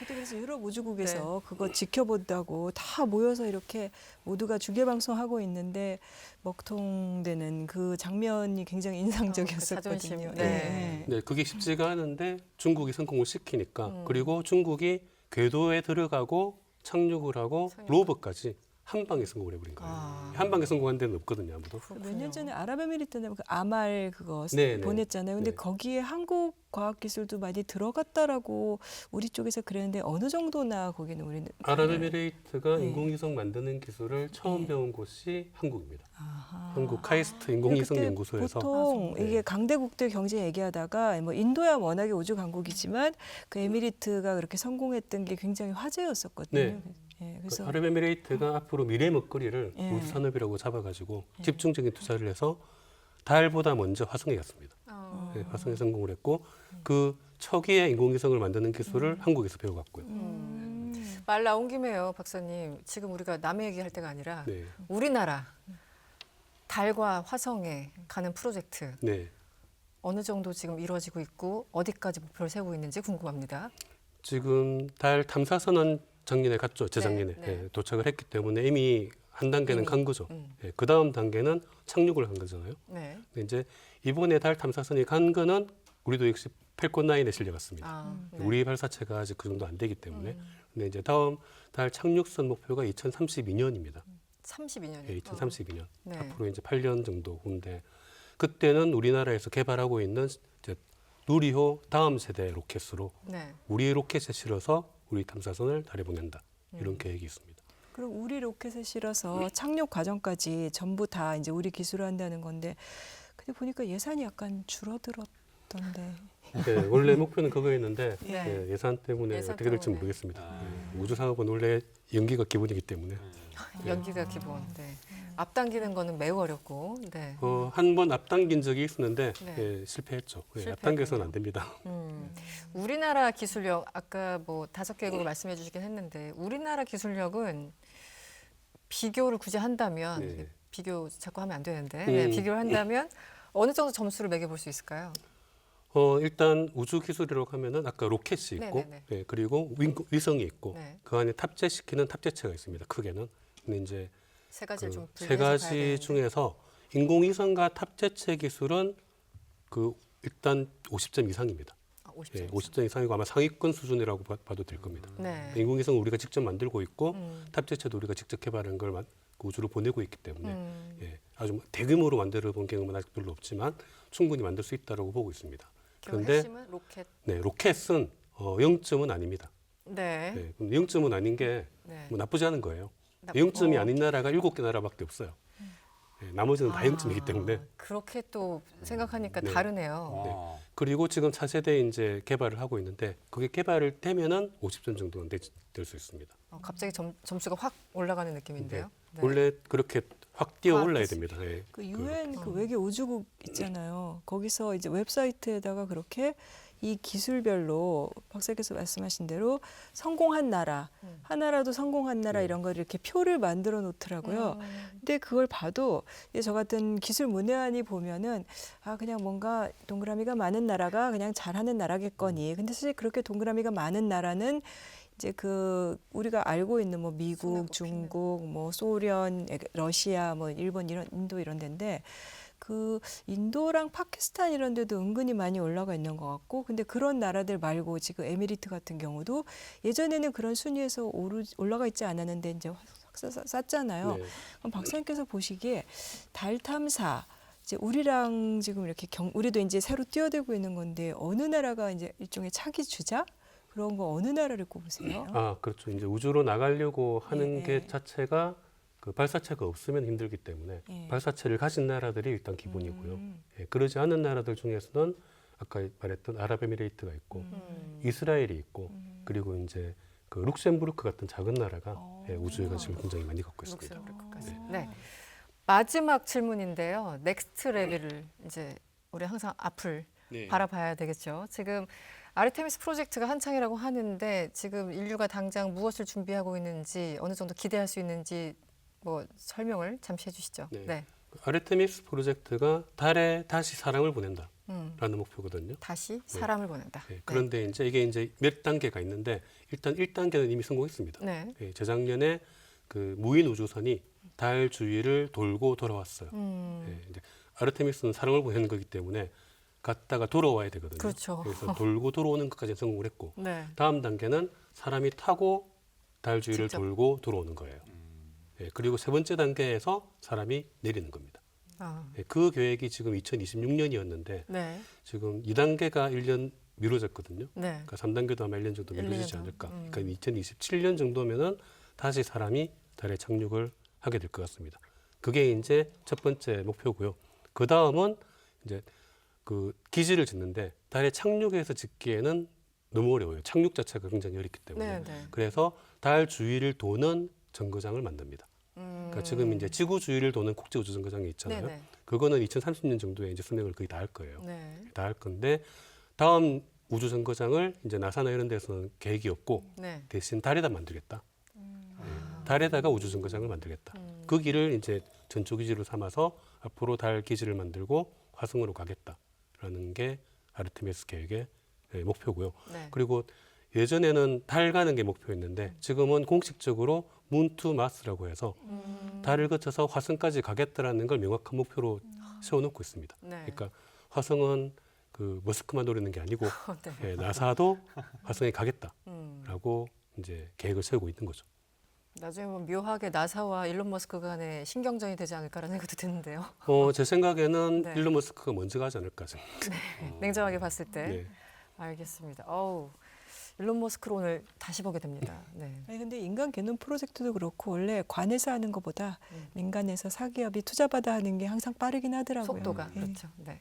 그래서 유럽 우주국에서 그거 지켜본다고 다 모여서 이렇게 모두가 중계 방송하고 있는데 먹통되는 그 장면이 굉장히 인상적이었었거든요. 자존심. 네. 네, 그게 쉽지가 않은데 중국이 성공을 시키니까 그리고 중국이 궤도에 들어가고 착륙을 하고 로버까지 한 방에 성공을 해버린 거예요. 한 방에 성공한 데는 없거든요, 아무도. 몇 년 전에 아랍에미리트에 그 아말 그거 네, 네. 보냈잖아요. 근데 네. 거기에 한국 과학 기술도 많이 들어갔다라고 우리 쪽에서 그랬는데 어느 정도나 거기는 우리는 아랍에미레이트가 네. 인공위성 만드는 기술을 처음 배운 곳이 한국입니다. 아하. 한국 카이스트 인공위성 그때 연구소에서 보통 네. 이게 강대국들 경제 얘기하다가 뭐 인도야 워낙에 우주 강국이지만 그 에미리트가 그렇게 성공했던 게 굉장히 화제였었거든요. 네. 예, 그 그래서 아랍에미레이트가 앞으로 미래 먹거리를 예. 우주 산업이라고 잡아가지고 집중적인 투자를 해서 달보다 먼저 화성에 갔습니다. 네, 화성에 성공을 했고 그 초기에 인공위성을 만드는 기술을 한국에서 배워갔고요. 말 나온 김에요, 박사님. 지금 우리가 남의 얘기할 때가 아니라 네. 우리나라 달과 화성에 가는 프로젝트 네. 어느 정도 지금 이루어지고 있고 어디까지 목표를 세우고 있는지 궁금합니다. 지금 달 탐사선은 작년에 갔죠. 재작년에 네, 네. 예, 도착을 했기 때문에 이미 한 단계는 이미. 간 거죠. 예, 그 다음 단계는 착륙을 한 거잖아요. 네. 근데 이제 이번에 달 탐사선이 간 거는 우리도 역시 펠콘 9에 실려갔습니다. 아, 네. 우리 발사체가 아직 그 정도 안 되기 때문에. 근데 이제 다음 달 착륙선 목표가 2032년입니다. 32년이요. 예, 2032년. 네. 앞으로 이제 8년 정도 후인데 그때는 우리나라에서 개발하고 있는 이제 누리호 다음 세대 로켓으로 네. 우리 로켓에 실어서 우리 탐사선을 달에 보낸다. 이런 계획이 있습니다. 그럼 우리 로켓에 실어서 착륙 과정까지 전부 다 이제 우리 기술로 한다는 건데, 근데 보니까 예산이 약간 줄어들었던데. 네, 원래 목표는 그거였는데 네. 예, 예산 때문에 예산 어떻게 될지 때문에. 모르겠습니다. 예, 우주 사업은 원래 연기가 기본이기 때문에 연기가 기본. 네. 앞당기는 거는 매우 어렵고. 네. 한 번 앞당긴 적이 있었는데 네. 예, 실패했죠. 예, 실패했군요. 앞당겨서는 안 됩니다. 우리나라 기술력 아까 뭐 5개국을 말씀해 주시긴 했는데 우리나라 기술력은 비교를 굳이 한다면 네. 비교 자꾸 하면 안 되는데 네, 비교를 한다면 어느 정도 점수를 매겨볼 수 있을까요? 일단 우주 기술이라고 하면은 아까 로켓이 있고 네네네. 예, 그리고 위성이 있고 네. 그 안에 탑재시키는 탑재체가 있습니다. 크게는. 근데 이제 세 가지를 좀 세 분리해서 봐야 가지 되는데. 중에서 인공위성과 탑재체 기술은 그 일단 50점 이상입니다. 50점. 예, 50점 이상이고 아마 상위권 수준이라고 봐도 될 겁니다. 네. 인공위성은 우리가 직접 만들고 있고 탑재체도 우리가 직접 개발한 걸 그 우주로 보내고 있기 때문에 예, 아주 대규모로 만들어 본 경험은 아직 별로 없지만 충분히 만들 수 있다고 보고 있습니다. 그런데 핵심은 로켓. 네, 로켓은 0점은 아닙니다. 네. 네, 0점은 아닌 게 네. 뭐 나쁘지 않은 거예요. 나- 0점이 어. 아닌 나라가 7개 나라밖에 없어요. 네, 나머지는 다 0점이기 때문에. 그렇게 또 생각하니까 네. 다르네요. 네. 그리고 지금 차세대 이제 개발을 하고 있는데 그게 개발을 되면은 50점 정도는 될 수 있습니다. 갑자기 점수가 확 올라가는 느낌인데요. 네. 원래 그렇게 확 뛰어 올라야 그렇지. 됩니다. 네. 그 UN 그 외계 우주국 있잖아요. 거기서 이제 웹사이트에다가 그렇게 이 기술별로 박사께서 말씀하신 대로 성공한 나라, 하나라도 성공한 나라 이런 걸 이렇게 표를 만들어 놓더라고요. 근데 그걸 봐도 이제 저 같은 기술 문외한이 보면은 그냥 뭔가 동그라미가 많은 나라가 그냥 잘하는 나라겠거니. 근데 사실 그렇게 동그라미가 많은 나라는 이제 그 우리가 알고 있는 뭐 미국, 중국, 뭐 소련, 러시아, 뭐 일본 이런 인도 이런 데인데 그 인도랑 파키스탄 이런 데도 은근히 많이 올라가 있는 것 같고, 근데 그런 나라들 말고 지금 에미리트 같은 경우도 예전에는 그런 순위에서 올라가 있지 않았는데 이제 확 쌌잖아요. 네. 그럼 박사님께서 보시기에 달 탐사 이제 우리랑 지금 이렇게 우리도 이제 새로 뛰어들고 있는 건데 어느 나라가 이제 일종의 차기 주자 그런 거 어느 나라를 꼽으세요? 그렇죠. 이제 우주로 나가려고 하는 예, 게 예. 자체가 그 발사체가 없으면 힘들기 때문에 예. 발사체를 가진 나라들이 일단 기본이고요. 예, 그러지 않은 나라들 중에서는 아까 말했던 아랍에미레이트가 있고 이스라엘이 있고 그리고 이제 그 룩셈부르크 같은 작은 나라가 예, 우주에 관심을 굉장히 많이 갖고 있습니다. 룩셈부르크까지. 네. 마지막 질문인데요. 넥스트 레벨을 이제 우리 항상 앞을 바라봐야 되겠죠. 지금 아르테미스 프로젝트가 한창이라고 하는데 지금 인류가 당장 무엇을 준비하고 있는지 어느 정도 기대할 수 있는지 뭐 설명을 잠시 해주시죠. 네. 네. 아르테미스 프로젝트가 달에 다시 사람을 보낸다라는 목표거든요. 다시 사람을 보낸다. 예, 그런데 이제 이게 몇 단계가 있는데 일단 1단계는 이미 성공했습니다. 네. 예, 재작년에 그 무인 우주선이 달 주위를 돌고 돌아왔어요. 예, 이제 아르테미스는 사람을 보내는 거기 때문에 갔다가 돌아와야 되거든요. 그렇죠. 그래서 돌고 돌아오는 것까지 성공을 했고 네. 다음 단계는 사람이 타고 달 주위를 직접. 돌고 돌아오는 거예요. 예, 그리고 세 번째 단계에서 사람이 내리는 겁니다. 예, 그 계획이 지금 2026년이었는데 네. 지금 2단계가 1년 미뤄졌거든요. 네. 그러니까 3단계도 아마 1년 정도 1, 미뤄지지 2년 더. 않을까. 그러니까 2027년 정도면은 다시 사람이 달에 착륙을 하게 될 것 같습니다. 그게 이제 첫 번째 목표고요. 그 다음은 이제 그 기지를 짓는데 달에 착륙해서 짓기에는 너무 어려워요. 착륙 자체가 굉장히 어렵기 때문에. 네, 네. 그래서 달 주위를 도는 정거장을 만듭니다. 그러니까 지금 이제 지구 주위를 도는 국제 우주 정거장이 있잖아요. 네, 네. 그거는 2030년 정도에 이제 수명을 거의 다 할 거예요. 네. 다 할 건데 다음 우주정거장을 이제 나사나 이런 데서는 계획이 없고 네. 대신 달에다 만들겠다. 달에다가 우주정거장을 만들겠다. 그 길을 이제 전초기지로 삼아서 앞으로 달 기지를 만들고 화성으로 가겠다라는 게 아르테미스 계획의 목표고요. 네. 그리고 예전에는 달 가는 게 목표였는데 지금은 공식적으로 문 투 마스라고 해서 달을 거쳐서 화성까지 가겠다라는 걸 명확한 목표로 세워놓고 있습니다. 네. 그러니까 화성은 그 머스크만 노리는 게 아니고 네. 나사도 화성에 가겠다라고 이제 계획을 세우고 있는 거죠. 나중에 뭐 묘하게 나사와 일론 머스크 간의 신경전이 되지 않을까라는 생각도 드는데요. 제 생각에는 네. 일론 머스크가 먼저 가지 않을까 생각합니다. 냉정하게 봤을 때. 네. 알겠습니다. 어우, 일론 머스크를 오늘 다시 보게 됩니다. 네. 아니 근데 인간 개놈 프로젝트도 그렇고 원래 관에서 하는 것보다 민간에서 사기업이 투자받아 하는 게 항상 빠르긴 하더라고요. 속도가 예. 그렇죠. 네.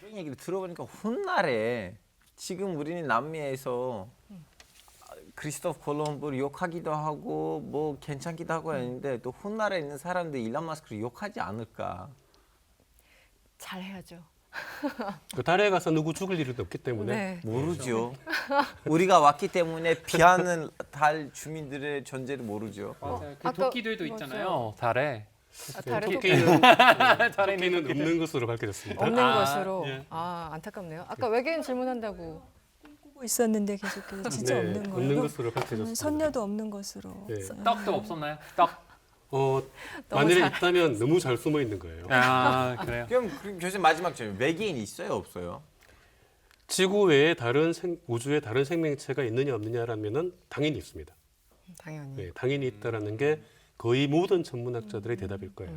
그런 얘기를 들어보니까 훗날에 지금 우리는 남미에서 크리스토프 콜럼브를 욕하기도 하고 뭐 괜찮기도 하고 했는데 또 훗날에 있는 사람들 일론 머스크를 욕하지 않을까. 잘 해야죠. 그 달에 가서 누구 죽을 일은 없기 때문에 네. 모르죠. 우리가 왔기 때문에 피하는 달 주민들의 존재를 모르죠. 맞아요. 그 아까- 도끼들도 있잖아요. 달에. 달에 토끼는 달에 있는 토끼는 없는 것으로 밝혀졌습니다. 없는 아, 것으로. 예. 아, 안타깝네요. 아까 외계인 질문한다고. 보고 있었는데 계속해서 진짜 네, 없는 거예요. 없는 것으로 밝혀졌습니다. 선녀도 없는 것으로. 네. 떡도 없었나요? 떡. 만일에 있다면 너무 잘 숨어 있는 거예요. 아 그래요. 그럼 교수님 마지막 질문. 외계인 있어요, 없어요? 지구 외에 우주에 다른 생명체가 있느냐 없느냐라면은 당연히 있습니다. 당연히. 네, 당연히 있다라는 게 거의 모든 천문학자들의 대답일 거예요.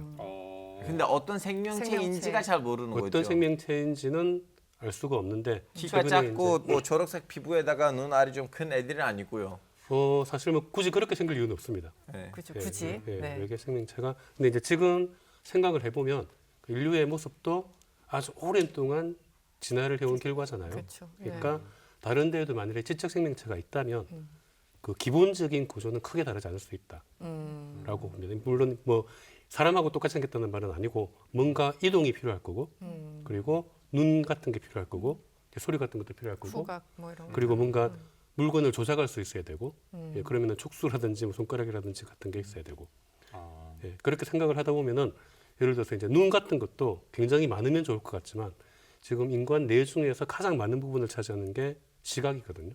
근데 어떤 생명체인지가 생명체. 잘 모르는 어떤 거죠. 생명체인지는 알 수가 없는데 키가 최근에 작고 뭐 초록색 피부에다가 눈 알이 좀 큰 애들은 아니고요. 사실 뭐 굳이 그렇게 생길 이유는 없습니다. 네. 그죠. 예, 굳이. 예, 네. 외계 생명체가 근데 이제 지금 생각을 해보면 그 인류의 모습도 아주 오랜 동안 진화를 해온 결과잖아요. 그렇죠. 그러니까 다른 데에도 만일에 지적 생명체가 있다면 그 기본적인 구조는 크게 다르지 않을 수 있다라고 봅니다. 물론 뭐 사람하고 똑같이 생겼다는 말은 아니고 뭔가 이동이 필요할 거고 그리고 눈 같은 게 필요할 거고 소리 같은 것도 필요할 거고 후각 뭐 이런 거. 그리고 뭔가 물건을 조작할 수 있어야 되고 예, 그러면은 촉수라든지 뭐 손가락이라든지 같은 게 있어야 되고 예, 그렇게 생각을 하다 보면은 예를 들어서 이제 눈 같은 것도 굉장히 많으면 좋을 것 같지만 지금 인간 뇌 중에서 가장 많은 부분을 차지하는 게 시각이거든요.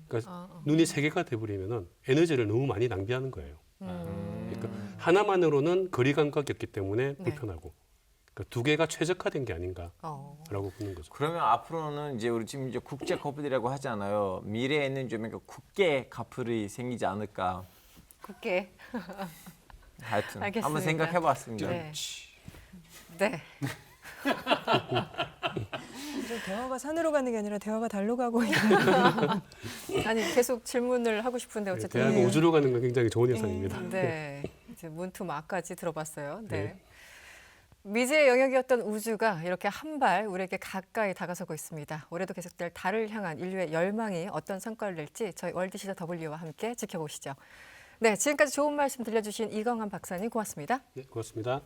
그러니까 눈이 세 개가 돼버리면은 에너지를 너무 많이 낭비하는 거예요. 그러니까 하나만으로는 거리 감각이 없기 때문에 불편하고 그러니까 두 개가 최적화된 게 아닌가라고 보는 거죠. 그러면 앞으로는 이제 우리 지금 이제 국제 커플이라고 하잖아요. 미래에는 좀 약간 국계 커플이 생기지 않을까. 굳게. 하여튼 알겠습니다. 한번 생각해봤습니다. 네. 네. 좀 대화가 산으로 가는 게 아니라 대화가 달로 가고 있는. 아니 계속 질문을 하고 싶은데 어쨌든. 대화가 우주로 가는 건 굉장히 좋은 현상입니다. 네. 이제 문투마까지 들어봤어요. 네. 네. 미지의 영역이었던 우주가 이렇게 한 발 우리에게 가까이 다가서고 있습니다. 올해도 계속될 달을 향한 인류의 열망이 어떤 성과를 낼지 저희 월드시저 W와 함께 지켜보시죠. 네, 지금까지 좋은 말씀 들려주신 이광환 박사님 고맙습니다. 네, 고맙습니다.